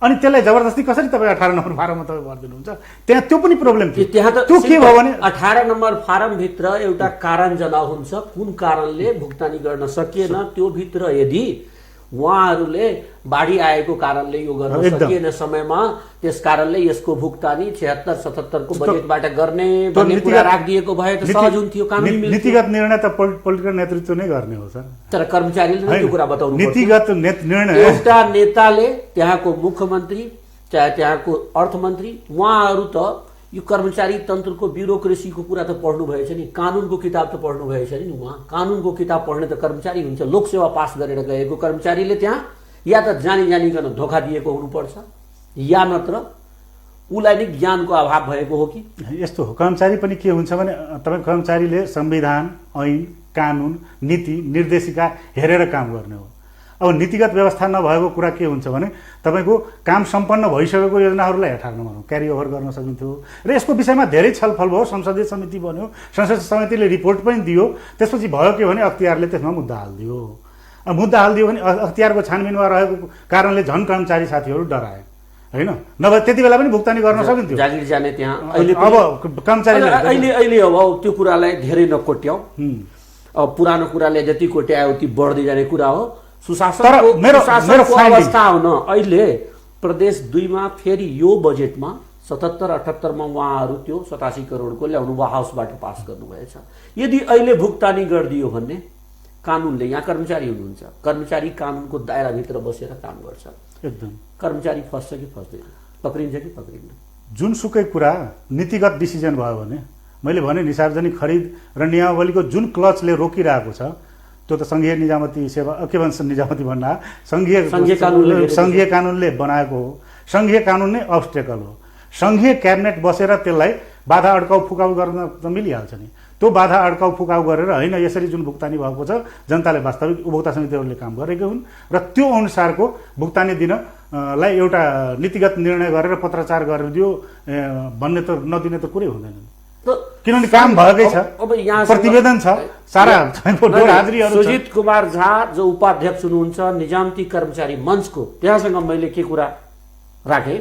अनि त्यसलाई जबरजस्ती कसरी तपाईँ 18 नम्बर फारममा तपाईँ भरिदिनुहुन्छ? त्यहाँ त्यो पनि प्रब्लम थियो। त्यहाँ त त्यो के भयो भने 18 नम्बर फारमभित्र एउटा कारण जना हुन्छ, कुन कारणले भुक्तानी गर्न सकिएन, त्यो भित्र यदि उहाँहरूले बाढी आएको कारणले यो गर्न सकिएन समयमा, त्यस कारणले यसको भुक्तानी 76-77 को बजेटबाट गर्ने भन्ने कुरा राखिदिएको भए त सहज हुन्थ्यो, कानुनी मिल्थ्यो। नीतिगत निर्णय त पोलिटिकल नेतृत्व नै गर्ने हो सर, तर कर्मचारीले त्यो कुरा बताउनु पर्छ। नीतिगत निर्णय एउटा नेताले, त्यहाँको मुख्यमन्त्री चाहे त्यहाँको अर्थमन्त्री, उहाँहरू त यो कर्मचारी तन्त्रको ब्युरोक्रेसीको कुरा त पढ्नु भएछ नि, कानुनको किताब त पढ्नु भएछ नि। उहाँ कानुनको किताब पढ्ने त कर्मचारी हुन्छ। लोकसेवा पास गरेर गएको कर्मचारीले त्यहाँ या त जानिकन धोका दिएको हुनुपर्छ, या नत्र उसलाई नै ज्ञानको अभाव भएको हो कि। यस्तो हो, कर्मचारी पनि के हुन्छ भने तपाईँ कर्मचारीले संविधान, ऐन, कानुन, नीति, निर्देशिका हेरेर काम गर्ने हो। अब नीतिगत व्यवस्था नभएको कुरा के हुन्छ भने तपाईँको काम सम्पन्न भइसकेको योजनाहरूलाई हटार्न भनौँ, क्यारी ओभर गर्न सकिन्थ्यो। र यसको विषयमा धेरै छलफल भयो, संसदीय समिति बन्यो, संसदीय समितिले रिपोर्ट पनि दियो। त्यसपछि भयो के भने अख्तियारले त्यसमा मुद्दा हालिदियो। मुद्दा हालिदियो भने अख्तियारको छानबिनमा रहेको कारणले झन् कर्मचारी साथीहरू डराए, होइन? नभए त्यति बेला पनि भुक्तानी गर्न सकिन्थ्यो। जागिर जाने त्यहाँ अहिले अब कर्मचारीले अहिले अब त्यो कुरालाई धेरै नकोट्याउ। अब पुरानो कुराले जति कोट्यायो उति बढ्दै जाने कुरा हो। सुशासनको अवस्था हुन अहिले प्रदेश 2 मा फेरि यो बजेटमा 77-78 मा उहाँहरू त्यो 87 करोडको ल्याउनु भयो, हाउसबाट पास गर्नुभएछ। यदि अहिले भुक्तानी गरिदियो भने कानुनले, यहाँ कर्मचारी हुनुहुन्छ, कर्मचारी कानुनको दायराभित्र बसेर काम गर्छ। एकदम कर्मचारी फस्छ कि फस्दैन, पक्रिन्छ कि पक्रिन्न, जुनसुकै कुरा नीतिगत डिसिजन भयो भने, मैले भने नि सार्वजनिक खरिद र नियमावलीको जुन क्लचले रोकिरहेको छ त्यो त संघीय निजामती सेवा के भन्छ, निजामती भन्दा संघीय कानुनले बनाएको हो। संघीय कानुन नै अब्स्टेकल हो। संघीय क्याबिनेट बसेर त्यसलाई बाधा अड्काउ फुकाउ गर्न त मिलिहाल्छ नि। त्यो बाधा अड्काउ फुकाउ गरेर होइन, यसरी जुन भुक्तानी भएको छ जनताले वास्तविक उपभोक्ता समितिहरूले काम गरेको हुन् र त्यो अनुसारको भुक्तानी दिनलाई एउटा नीतिगत निर्णय गरेर पत्रचार गरिदियो भन्ने त नदिने त कुरै हुँदैन, किनभने काम भएकै छ। अब यहाँ प्रतिवेदन छ सारा हाजिरीहरू। सुजित कुमार झा जो उपाध्यक्ष हुनुहुन्छ निजामती कर्मचारी मञ्चको, त्यहाँसँग मैले के कुरा राखेँ,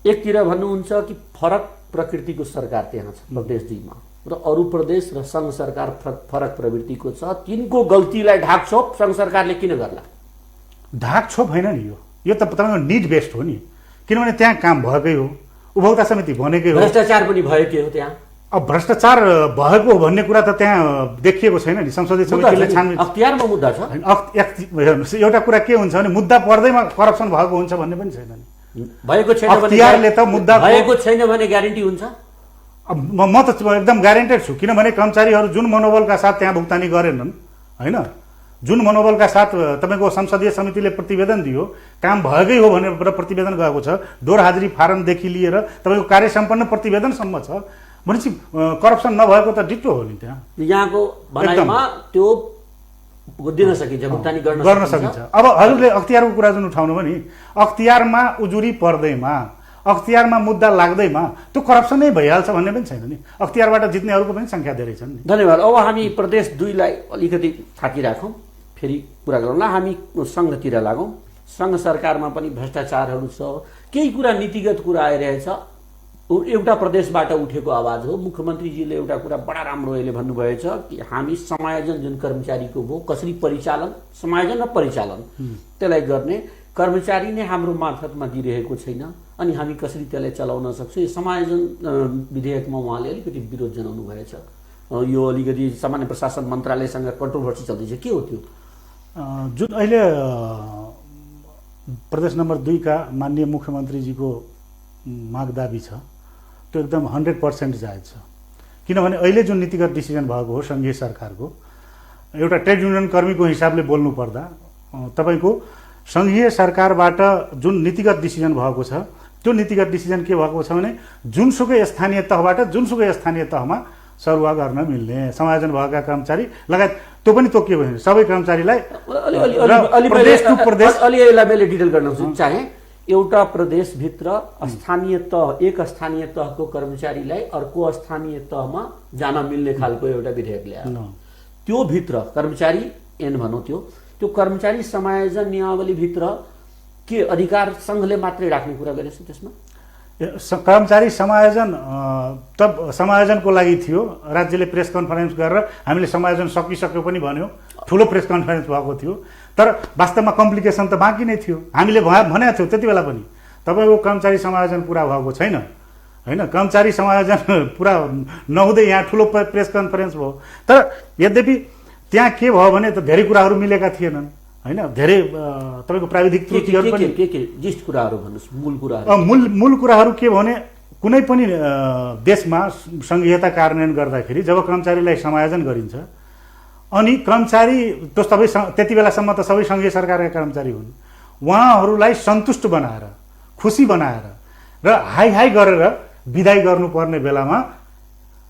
एकतिर भन्नुहुन्छ कि फरक प्रकृतिको सरकार त्यहाँ छ प्रदेश 2 मा र अरू प्रदेश र सङ्घ सरकार फरक प्रवृत्तिको छ। तिनको गल्तीलाई ढाकछोप सङ्घ सरकारले किन गर्ला? ढाकछोप होइन नि, यो त तपाईँको निड बेस्ड हो नि, किनभने त्यहाँ काम भएकै हो, उपभोक्ता समिति बनेकै हो। भ्रष्टाचार पनि भएकै हो त्यहाँ। अब भ्रष्टाचार भएको भन्ने कुरा त त्यहाँ देखिएको छैन नि। संसदीय समितिले छानबिन, अख्तियारमा मुद्दा छ। हेर्नुहोस्, एउटा कुरा के हुन्छ भने मुद्दा पर्दैमा करप्सन भएको हुन्छ भन्ने पनि छैन नि। भएको छैन भने अख्तियारले त मुद्दा भएको छैन भने ग्यारेन्टी हुन्छ। म त एकदम ग्यारेन्टेड छु, किनभने कर्मचारीहरू जुन मनोबलका साथ त्यहाँ भुक्तानी गरेनन्, होइन, जुन मनोबलका साथ तपाईँको संसदीय समितिले प्रतिवेदन दियो, काम भएकै हो भनेर प्रतिवेदन गएको छ, दोहोर हाजिरी फारमदेखि लिएर तपाईँको कार्य सम्पन्न प्रतिवेदनसम्म छ भनेपछि करप्सन नभएको त डिटो हो नि। त्यहाँ यहाँको भनाइमा त्यो दिन सकिन्छ, भुक्तानी गर्न सकिन्छ। अब हजुरले अख्तियारको कुरा जुन उठाउनु भयो नि, अख्तियारमा उजुरी पर्दैमा, अख्तियारमा मुद्दा लाग्दैमा त्यो करप्सन नै भइहाल्छ भन्ने पनि छैन नि। अख्तियारबाट जित्नेहरूको पनि संख्या धेरै छन् नि। धन्यवाद। अब हामी प्रदेश 2 लाई अलिकति थाकिराखौँ, फेरि कुरा गरौँला। हामी सङ्घतिर लागौँ। सङ्घ सरकारमा पनि भ्रष्टाचारहरू छ, केही कुरा नीतिगत कुरा आइरहेछ। एउटा प्रदेशबाट उठेको आवाज हो। मुख्यमन्त्रीजीले एउटा कुरा बडा राम्रो अहिले भन्नुभएछ कि हामी समायोजन जुन कर्मचारीको भयो, कसरी परिचालन, समायोजन र परिचालन त्यसलाई गर्ने कर्मचारी नै हाम्रो मार्फतमा दिइरहेको छैन, अनि हामी कसरी त्यसलाई चलाउन सक्छौँ। यो समायोजन विधेयकमा उहाँले अलिकति विरोध जनाउनु भएछ। यो अलिकति सामान्य प्रशासन मन्त्रालयसँग कन्ट्रोभर्सी चल्दैछ, के हो त्यो? जुन अहिले प्रदेश नम्बर 2 का माननीय मुख्यमन्त्रीजीको माग दाबी छ त्यो एकदम 100% जायज छ। किनभने अहिले जुन नीतिगत डिसिजन भएको हो सङ्घीय सरकारको, एउटा ट्रेड युनियन कर्मीको हिसाबले बोल्नु पर्दा तपाईँको सङ्घीय सरकारबाट जुन नीतिगत डिसिजन भएको छ त्यो नीतिगत डिसिजन के भएको छ भने जुनसुकै स्थानीय तहबाट जुनसुकै स्थानीय तहमा सरुवा गर्न मिल्ने, समायोजन भएका कर्मचारी लगायत त्यो पनि तोकियो भने सबै कर्मचारीलाई प्रदेश टु प्रदेश अलिअलि मैले डिटेल गर्न चाहे। एउटा प्रदेशभित्र स्थानीय तह, एक स्थानीय तहको कर्मचारीलाई अर्को स्थानीय तहमा जान मिल्ने खालको एउटा विधेयक ल्यायो। त्यो भित्र कर्मचारी एन भनौँ, त्यो कर्मचारी समायोजन नियमावलीभित्र के अधिकार सङ्घले मात्रै राख्ने कुरा गरेछ? त्यसमा कर्मचारी समायोजन तब समायोजनको लागि थियो, राज्यले प्रेस कन्फरेन्स गरेर हामीले समायोजन सकिसक्यो पनि भन्यो, ठुलो प्रेस कन्फरेन्स भएको थियो। तर वास्तवमा कम्प्लिकेसन त बाँकी नै थियो। हामीले भनेको थियौँ त्यति बेला पनि तपाईँको कर्मचारी समायोजन पुरा भएको छैन, होइन, कर्मचारी समायोजन पुरा नहुँदै यहाँ ठुलो प्रेस कन्फरेन्स भयो। तर यद्यपि त्यहाँ के भयो भने त धेरै कुराहरू मिलेका थिएनन्, होइन, धेरै तपाईँको प्राविधिक त्रुटिहरू पनि। के जिस्ट कुराहरू भन्नुहोस्, मूल कुराहरू। मूल कुराहरू के भने कुनै पनि देशमा संघीयता कार्यान्वयन गर्दाखेरि जब कर्मचारीलाई समायोजन गरिन्छ अनि कर्मचारी त सबै त्यति बेलासम्म त सबै संघीय सरकारका कर्मचारी हुन्, उहाँहरूलाई सन्तुष्ट बनाएर खुसी बनाएर र हाई हाई गरेर विदाई गर्नुपर्ने बेलामा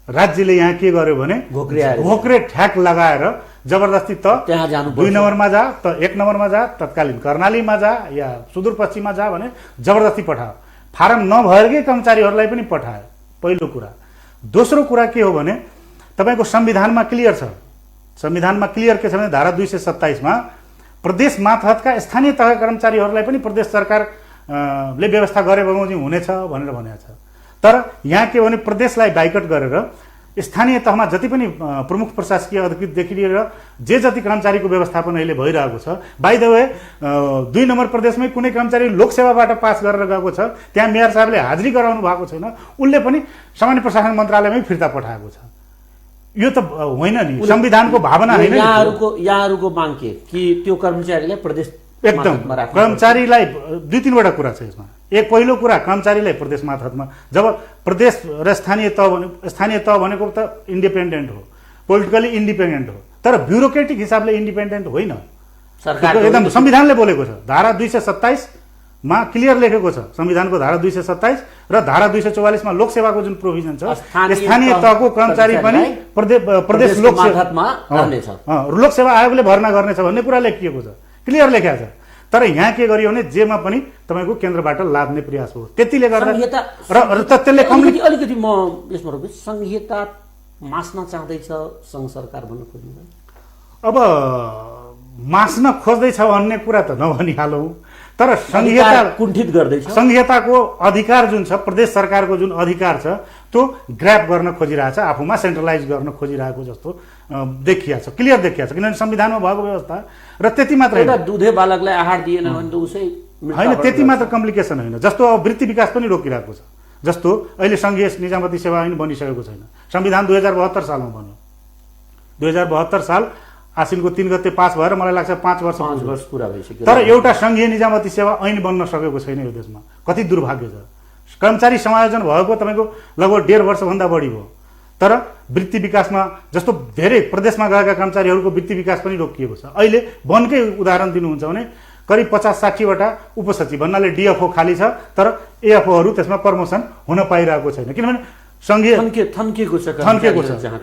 राज्यले यहाँ के गर्यो भने घोक्रे ठ्याक लगाएर जबरजस्ती त त्यहाँ जानु 2 नम्बरमा जा त 1 नम्बरमा जा, तत्कालीन कर्णालीमा जा या सुदूरपश्चिममा जा भने जबरजस्ती पठायो। फारम नभएकै कर्मचारीहरूलाई पनि पठायो, पहिलो कुरा। दोस्रो कुरा के हो भने तपाईको संविधानमा क्लियर छ, संविधानमा क्लियर के छ भने धारा 227 मा प्रदेश मातहतका स्थानीय तहका कर्मचारीहरूलाई पनि प्रदेश सरकारले व्यवस्था गरे बमोजिम हुनेछ भनेर भनेको छ। तर यहाँ के भने प्रदेशलाई बाइकट गरेर स्थानीय तहमा जति पनि प्रमुख प्रशासकीय अधिकृतदेखि लिएर जे जति कर्मचारीको व्यवस्थापन अहिले भइरहेको छ, बाइ द वे 2 नम्बर प्रदेशमै कुनै कर्मचारी लोकसेवाबाट पास गरेर गएको छ, त्यहाँ मेयर साहबले हाजिरी गराउनु भएको छैन, उनले पनि सामान्य प्रशासन मन्त्रालयमै फिर्ता पठाएको छ। यो त होइन नि, संविधानको भावना होइन। यहाँहरूको माग के कि त्यो कर्मचारीलाई प्रदेश एकदम कर्मचारीलाई 2-3 वटा कुरा छ यसमा। एक पहिलो कुरा कर्मचारीलाई प्रदेश मातहतमा, जब प्रदेश र स्थानीय तह भनेको त इन्डिपेन्डेन्ट हो, पोलिटिकली इन्डिपेन्डेन्ट हो, तर ब्युरोक्रेटिक हिसाबले इन्डिपेन्डेन्ट होइन। सरकार एकदम संविधानले बोलेको छ, धारा 227 मा क्लियर लेखेको छ, संविधानको धारा 227 र धारा 244 मा लोकसेवाको जुन प्रोभिजन छ, स्थानीय तहको कर्मचारी पनि प्रदेश लोकसेवा आयोगले भर्ना गर्नेछ भन्ने कुरा लेखिएको छ, क्लियर लेखेको छ। तर यहाँ के गरियो भने जेमा पनि तपाईको केन्द्रबाट लाद्ने प्रयास हो। त्यतिले गर्दा र त्यसले अलिकति म यसमा रोक्छु, संघीयता मास्न चाहदैछ संघ सरकार भन्न खोज्नु। अब मास्न खोज्दैछ भन्ने कुरा त नभनिहालौँ, तर संघीयता कुण्ठित गर्दैछ। संघीयताको अधिकार जुन छ, प्रदेश सरकारको जुन अधिकार छ, त्यो ग्र्याब गर्न खोजिरहेछ, आफूमा सेन्ट्रलाइज गर्न खोजिरहेको जस्तो देखिया छ, क्लियर देखिया छ। किनभने संविधानमा भएको व्यवस्था र त्यति मात्र एउटा दुधे बालकलाई आहार दिएन भने त उसै होइन, त्यति मात्र कम्प्लिकेसन होइन। जस्तो अब वृत्ति विकास पनि रोकिरहेको छ, जस्तो अहिले संघीय निजामती सेवा ऐन बनिसकेको छैन, संविधान 2072 सालमा बन्यो। 2072 साल आसिनको 3 गते पास भएर मलाई लाग्छ 5 वर्ष पुरा भइसक्यो, तर एउटा संघीय निजामती सेवा ऐन बन्न सकेको छैन यो देशमा। कति दुर्भाग्य छ। कर्मचारी समायोजन भएको तपाईँको लगभग 1.5 वर्षभन्दा बढी भयो, तर वृत्ति विकासमा जस्तो धेरै प्रदेशमा गएका कर्मचारीहरूको वृत्ति विकास पनि रोकिएको छ। अहिले वनकै उदाहरण दिनुहुन्छ भने करिब 50-60 वटा उपसचिव भन्नाले डिएफओ खाली छ, तर एएफओहरू त्यसमा प्रमोसन हुन पाइरहेको छैन, किनभने संघीय थन्किएको छ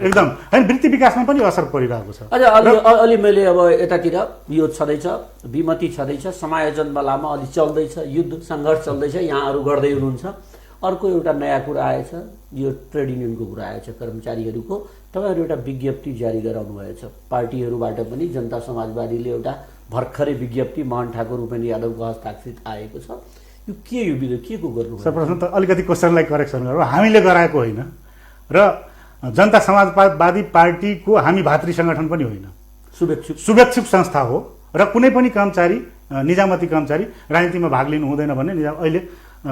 एकदम। होइन, वृत्ति विकासमा पनि असर परिरहेको छ। अलि मैले अब यतातिर यो छँदैछ, विमति छँदैछ, समायोजन बेलामा अलि चल्दैछ, युद्ध सङ्घर्ष चल्दैछ, यहाँहरू गर्दै हुनुहुन्छ। अर्को एउटा नयाँ कुरा आएछ, यो ट्रेड युनियनको कुरा आएछ, कर्मचारीहरूको तपाईँहरू एउटा विज्ञप्ति जारी गराउनु भएछ। पार्टीहरूबाट पनि जनता समाजवादीले एउटा भर्खरै विज्ञप्ति मोहन ठाकुर उपेन्द्र यादवको हस्ताक्षरित आएको छ। यो के यो विधेयक के को गर्नु? सर्वप्रथम त अलिकति क्वेसनलाई करेक्सन गरौँ, हामीले गराएको होइन र जनता समाजवादी पार्टीको हामी भातृ सङ्गठन पनि होइन, शुभेच्छुक संस्था हो र कुनै पनि कर्मचारी निजामती कर्मचारी राजनीतिमा भाग लिनु हुँदैन भन्ने अहिले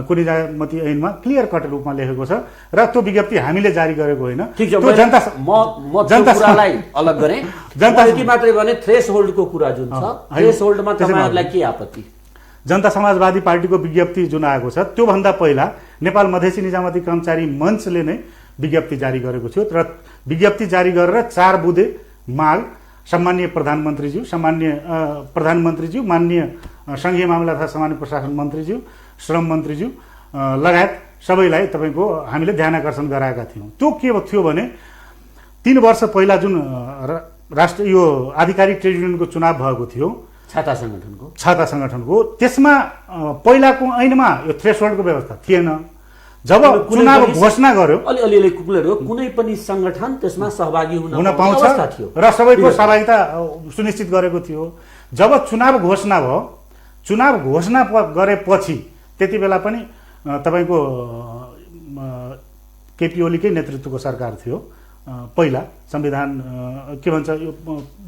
कुनै निजामती ऐनमा क्लियर कट रूपमा लेखेको छ र त्यो विज्ञप्ति हामीले जारी गरेको होइन। त्यो जनतालाई अलग गरे, जनता मात्रै भने थ्रेसहोल्डको कुरा जुन छ, थ्रेसहोल्डमा तपाईहरुलाई के आपत्ति? जनता समाजवादी पार्टीको विज्ञप्ति जुन आएको छ त्योभन्दा पहिला नेपाल मधेसी निजामती कर्मचारी मञ्चले नै विज्ञप्ति जारी गरेको थियो र विज्ञप्ति जारी गरेर 4 बुँदे माग सम्माननीय प्रधानमन्त्रीज्यू, माननीय संघीय मामला तथा सामान्य प्रशासन मन्त्रीज्यू, श्रम मन्त्रीज्यू लगायत सबैलाई तपाईको हामीले ध्यानाकर्षण गराएका थियौं। त्यो के थियो भने 3 वर्ष पहिला जुन राष्ट्रिय यो आधिकारिक ट्रेड युनियनको चुनाव भएको थियो छाता संगठनको त्यसमा पहिलाको ऐनमा यो थ्रेसहोल्डको व्यवस्था थिएन। जब चुनाव घोषणा गर्यो अलि कुकुलहरु कुनै पनि संगठन त्यसमा सहभागी हुन पाउँछ र सबैको सहभागिता सुनिश्चित गरेको थियो। जब चुनाव घोषणा भयो, चुनाव घोषणा गरेपछि त्यति बेला पनि तपाईको केपी ओलीकै नेतृत्वको सरकार थियो पहिला, संविधान के भन्छ यो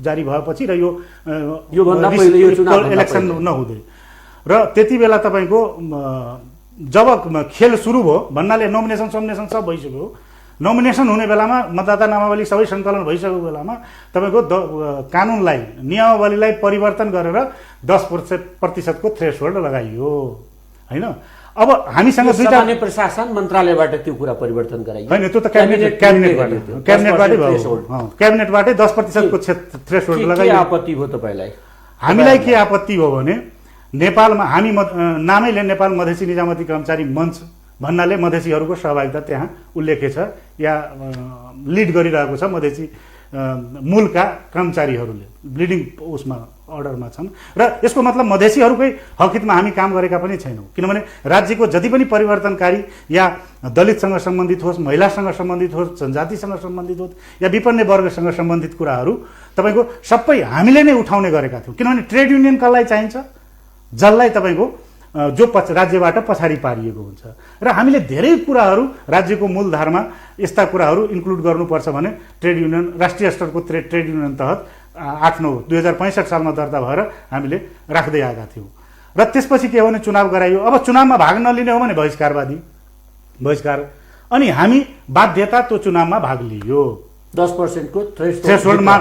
जारी भएपछि र यो भन्दा पहिले यो चुनाव इलेक्सन नहुँदै र त्यति बेला तपाईको जब खेल सुरु भयो भन्नाले नोमिनेसन सब भइसक्यो, नोमिनेसन हुने बेलामा मतदाता नामावली सबै सङ्कलन भइसकेको बेलामा तपाईको कानुनलाई नियमावलीलाई परिवर्तन गरेर 10% थ्रेसहोल्ड लगाइयो हैन। अब हामीसँग दुईटा सामान्य प्रशासन मन्त्रालयबाट त्यो कुरा परिवर्तन गराइयो हैन, त्यो त क्याबिनेटबाटै भयो। क्याबिनेटबाटै 10% को थ्रेसहोल्ड के लगाइयो। आपत्ति भयो तपाईलाई? हामीलाई के आपत्ति हो भने नेपालमा हामी नामैले नेपाल मधेसी निजामती कर्मचारी मञ्च भन्नाले मधेसीहरूको सहभागिता त्यहाँ उल्लेख्य छ या लिड गरिरहेको छ मधेसी मूलका कर्मचारीहरूले लिडिङ उसमा अर्डरमा छन् र यसको मतलब मधेसीहरूकै हकहितमा हामी काम गरेका पनि छैनौँ। किनभने राज्यको जति पनि परिवर्तनकारी या दलितसँग सम्बन्धित होस्, महिलासँग सम्बन्धित होस्, जनजातिसँग सम्बन्धित होस् या विपन्न वर्गसँग सम्बन्धित कुराहरू तपाईँको सबै हामीले नै उठाउने गरेका थियौँ। किनभने ट्रेड युनियन कसलाई चाहिन्छ? जसलाई तपाईँको जो राज्यबाट पछाडि पारिएको हुन्छ। र हामीले धेरै कुराहरू राज्यको मूलधारमा यस्ता कुराहरू इन्क्लुड गर्नुपर्छ भने ट्रेड युनियन राष्ट्रिय स्तरको ट्रेड युनियन तहत 8/9/2065 सालमा दर्ता भएर हामीले राख्दै आएका थियौँ। र त्यसपछि के हो भने चुनाव गराइयो। अब चुनावमा भाग नलिने हो भने बहिष्कार, अनि हामी बाध्यता त्यो चुनावमा भाग लियो। 10% को थ्रेसहोल्डमा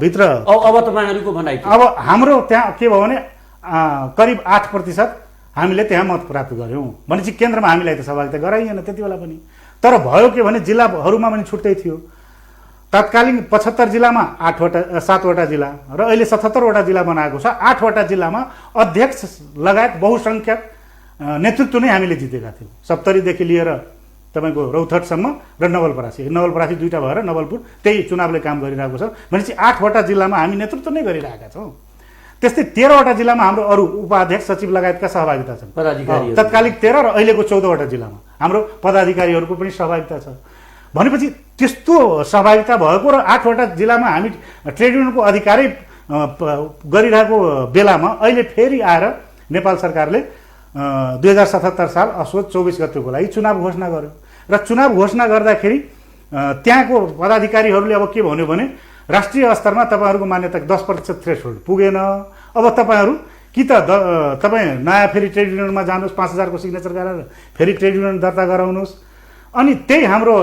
भित्र अब तपाईहरुको भनाइ के? अब हाम्रो त्यहाँ के भयो भने करिब 8% हामीले त्यहाँ मत प्राप्त गर्यौं। भनेपछि केन्द्रमा हामीलाई त सहभागिता गराइएन त्यति बेला पनि। तर भयो के भने जिल्लाहरूमा पनि छुट्टै थियो। तत्कालीन 75 जिल्लामा 7वटा जिल्ला र अहिले 77वटा जिल्ला बनाएको छ। 8वटा जिल्लामा अध्यक्ष लगायत बहुसंख्यक नेतृत्व नै हामीले जितेका थियौँ। सप्तरीदेखि लिएर तपाईको रौतहटसम्म र नवलपरासी दुईटा भएर नवलपुर त्यही चुनावले काम गरिरहेको छ। भनेपछि 8वटा जिल्लामा हामी नेतृत्व नै गरिरहेका छौँ। त्यस्तै 13वटा जिल्लामा हाम्रो अरू उपाध्यक्ष सचिव लगायतका सहभागिता छन्। तत्कालिक 13 र अहिलेको 14वटा जिल्लामा हाम्रो पदाधिकारीहरूको पनि सहभागिता छ। भनेपछि त्यस्तो सहभागिता भएको र 8वटा जिल्लामा हामी ट्रेड युनियनको अधिकारै गरिरहेको बेलामा अहिले फेरि आएर नेपाल सरकारले 2077 साल असोज 24 गतेको लागि चुनाव घोषणा गर्यो। र चुनाव घोषणा गर्दाखेरि त्यहाँको पदाधिकारीहरूले अब के भन्यो भने राष्ट्रिय स्तरमा तपाईँहरूको मान्यता 10% थ्रेसहोल्ड पुगेन। अब तपाईँहरू कि त तपाईँ नयाँ फेरि ट्रेड युनियनमा जानुहोस्, 5000 को सिग्नेचर गरेर फेरि ट्रेड युनियन दर्ता गराउनुहोस्। अनि त्यही हाम्रो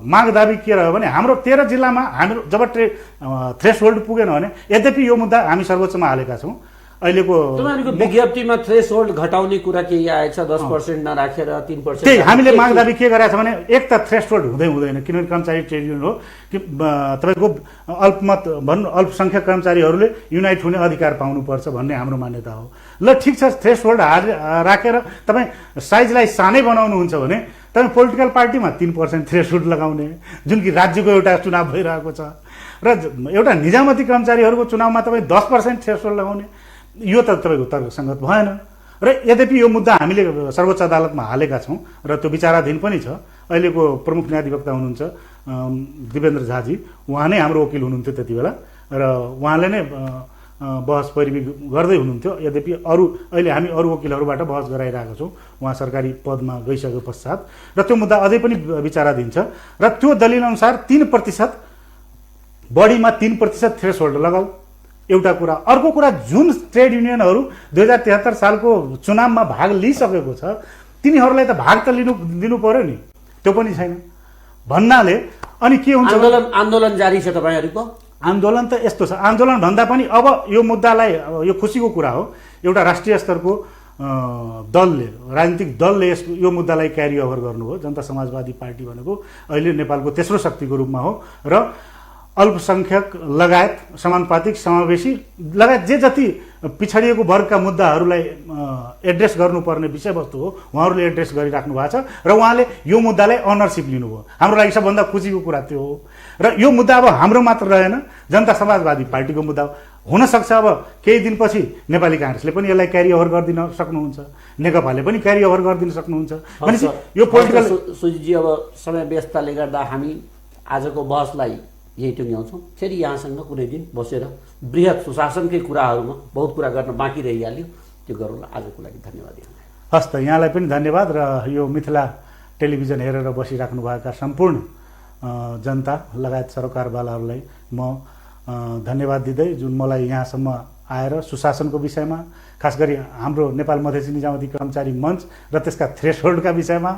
माग दाबी के रह्यो भने हाम्रो 13 जिल्लामा हाम्रो जब थ्रेसहोल्ड पुगेन भने, यद्यपि यो मुद्दा हामी सर्वोच्चमा हालेका छौँ। अहिलेको तपाईहरुको विज्ञप्तिमा थ्रेसहोल्ड घटाउने कुरा के आएछ? 10% नराखेर 3%? त्यही हामीले माग दाबी के गरेका छ भने एक त थ्रेसहोल्ड हुँदैन, किनभने कर्मचारी ट्रेड युनियन हो कि तपाईँको अल्पमत भन्नु अल्पसंख्यक कर्मचारीहरूले युनाइट हुने अधिकार पाउनुपर्छ भन्ने हाम्रो मान्यता हो। ल ठिक छ, थ्रेसहोल्ड राखेर तपाईँ साइजलाई सानै बनाउनुहुन्छ भने तपाईँ पोलिटिकल पार्टीमा 3% थ्रेसहोल्ड लगाउने, जुन कि राज्यको एउटा चुनाव भइरहेको छ, र एउटा निजामती कर्मचारीहरूको चुनावमा तपाईँ 10% थ्रेसहोल्ड लगाउने, यो त तपाईँको तर्कसङ्गत भएन। र यद्यपि यो मुद्दा हामीले सर्वोच्च अदालतमा हालेका छौँ र त्यो विचाराधीन पनि छ। अहिलेको प्रमुख न्यायाधिवक्ता हुनुहुन्छ दिवेन्द्र झाजी, उहाँ नै हाम्रो वकिल हुनुहुन्थ्यो त्यति बेला र उहाँले नै बहस पैरवी गर्दै हुनुहुन्थ्यो। यद्यपि अहिले हामी अरू वकिलहरूबाट बहस गराइरहेका छौँ उहाँ सरकारी पदमा गइसके पश्चात, र त्यो मुद्दा अझै पनि विचाराधीन छ। र त्यो दलिल अनुसार 3% बढीमा 3% थ्रेसहोल्ड लगाऊ, एउटा कुरा। अर्को कुरा, जुन ट्रेड युनियनहरू 2073 सालको चुनावमा भाग लिइसकेको छ तिनीहरूलाई त भाग त दिनु पर्यो नि, त्यो पनि छैन भन्नाले अनि के हुन्छ? आन्दोलन जारी छ तपाईहरुको? आन्दोलन त यस्तो छ, आन्दोलन भन्दा पनि अब यो मुद्दालाई, यो खुसीको कुरा हो, एउटा राष्ट्रिय स्तरको राजनीतिक दलले यो मुद्दालाई क्यारी ओभर गर्नु हो। जनता समाजवादी पार्टी भनेको अहिले नेपालको तेस्रो शक्तिको रूपमा हो र अल्पसंख्यक लगायत समानुपातिक समावेशी लगायत जे जति पिछडिएको वर्गका मुद्दाहरूलाई एड्रेस गर्नुपर्ने विषयवस्तु हो उहाँहरूले एड्रेस गरिराख्नु भएको छ र उहाँले यो मुद्दालाई अनरसिप लिनुभयो। हाम्रो लागि सबभन्दा खुसीको कुरा त्यो हो। र यो मुद्दा अब हाम्रो मात्र रहेन, जनता समाजवादी पार्टीको मुद्दा हुनसक्छ। अब केही दिनपछि नेपाली काङ्ग्रेसले पनि यसलाई क्यारी ओभर गरिदिन सक्नुहुन्छ, नेकपाले पनि क्यारी ओभर गरिदिन सक्नुहुन्छ। भनेपछि यो पोलिटिकल सुजितजी, अब समय व्यस्तताले गर्दा हामी आजको बहसलाई यही टुङ्ग्याउँछौँ। फेरि यहाँसँग कुनै दिन बसेर बृहत सुशासनकै कुराहरूमा बहुत कुरा गर्न बाँकी रहिहाल्यो, त्यो गरौँला। आजको लागि धन्यवाद यहाँलाई। हस् त, यहाँलाई पनि धन्यवाद। र यो मिथिला टेलिभिजन हेरेर बसिराख्नुभएका सम्पूर्ण जनता लगायत सरकारवालाहरूलाई म धन्यवाद दिँदै, जुन मलाई यहाँसम्म आएर सुशासनको विषयमा, खास गरी हाम्रो नेपाल मधेसी निजामती कर्मचारी मञ्च र त्यसका थ्रेसहोल्डका विषयमा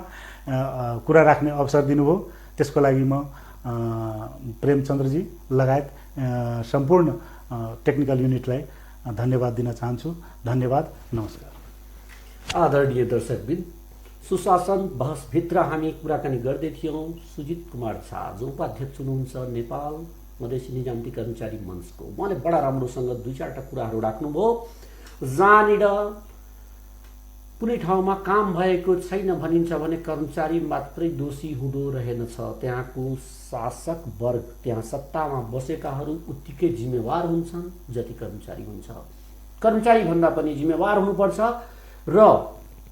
कुरा राख्ने अवसर दिनुभयो, त्यसको लागि म प्रेमचन्द्रजी लगायत सम्पूर्ण टेक्निकल युनिटलाई धन्यवाद दिन चाहन्छु। धन्यवाद, नमस्कार। आदरणीय दर्शकबिन, सुशासन बहसभित्र हामी कुराकानी गर्दै थियौँ सुजित कुमार झा जो उपाध्यक्ष हुनुहुन्छ नेपाल मधेसी निजामती कर्मचारी मञ्चको। उहाँले बडा राम्रोसँग 2-4टा कुराहरू राख्नुभयो। जहाँनिर कुनै ठाउँमा काम भएको छैन भनिन्छ भने कर्मचारी मात्रै दोषी हुँदो रहेनछ, त्यहाँको शासक वर्ग, त्यहाँ सत्तामा बसेकाहरू उत्तिकै जिम्मेवार हुन्छन् जति कर्मचारी हुन्छ। कर्मचारी भन्दा पनि जिम्मेवार हुनुपर्छ र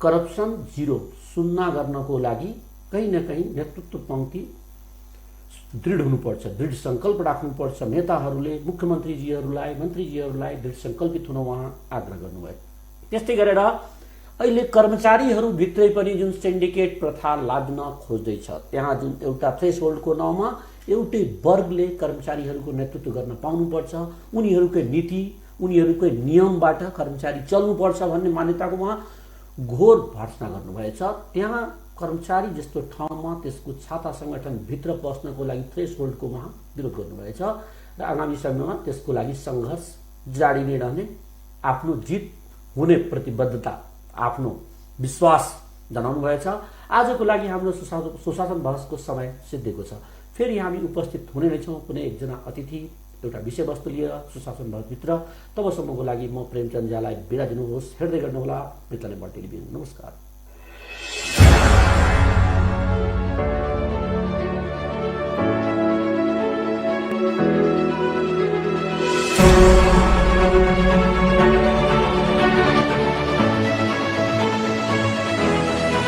करप्सन जिरो सुन्ना गर्नको लागि कहीँ न कहीँ नेतृत्व पंक्ति दृढ हुनुपर्छ, दृढ संकल्प राख्नुपर्छ। नेताहरूले मुख्यमन्त्रीजीहरूलाई मन्त्रीजीहरूलाई दृढ संकल्पित हुन उहाँ आग्रह गर्नुभयो। त्यस्तै गरेर अहिले कर्मचारीहरू भित्रै पनि जुन सिन्डिकेट प्रथा लाग्न खोज्दैछ, त्यहाँ जुन एउटा थ्रेसहोल्डको नाउँमा एउटै वर्गले कर्मचारीहरूको नेतृत्व गर्न पाउनुपर्छ, उनीहरूकै नीति उनीहरूकै नियमबाट कर्मचारी चल्नुपर्छ भन्ने मान्यताको उहाँ घोर भर्सना गर्नुभएछ। त्यहाँ कर्मचारी जस्तो ठाउँमा त्यसको छाता संगठनभित्र पस्नको लागि थ्रेसहोल्डको उहाँ विरोध गर्नुभएछ र आगामी समयमा त्यसको लागि सङ्घर्ष जारी नै रहने, आफ्नो जित हुने प्रतिबद्धता, आफ्नो विश्वास जनाउनु भएछ। आजको लागि हाम्रो सुशासन बहसको समय सिद्धिएको छ। फेरि हामी उपस्थित हुने नै छौँ कुनै एकजना अतिथि एउटा विषयवस्तु लिएर सुशासन बहसभित्र। तबसम्मको लागि म प्रेमचन्द झालाई बिदा दिनुहोस्। हेर्दै गर्नुहोला मित्रले टेलिभिजन। नमस्कार।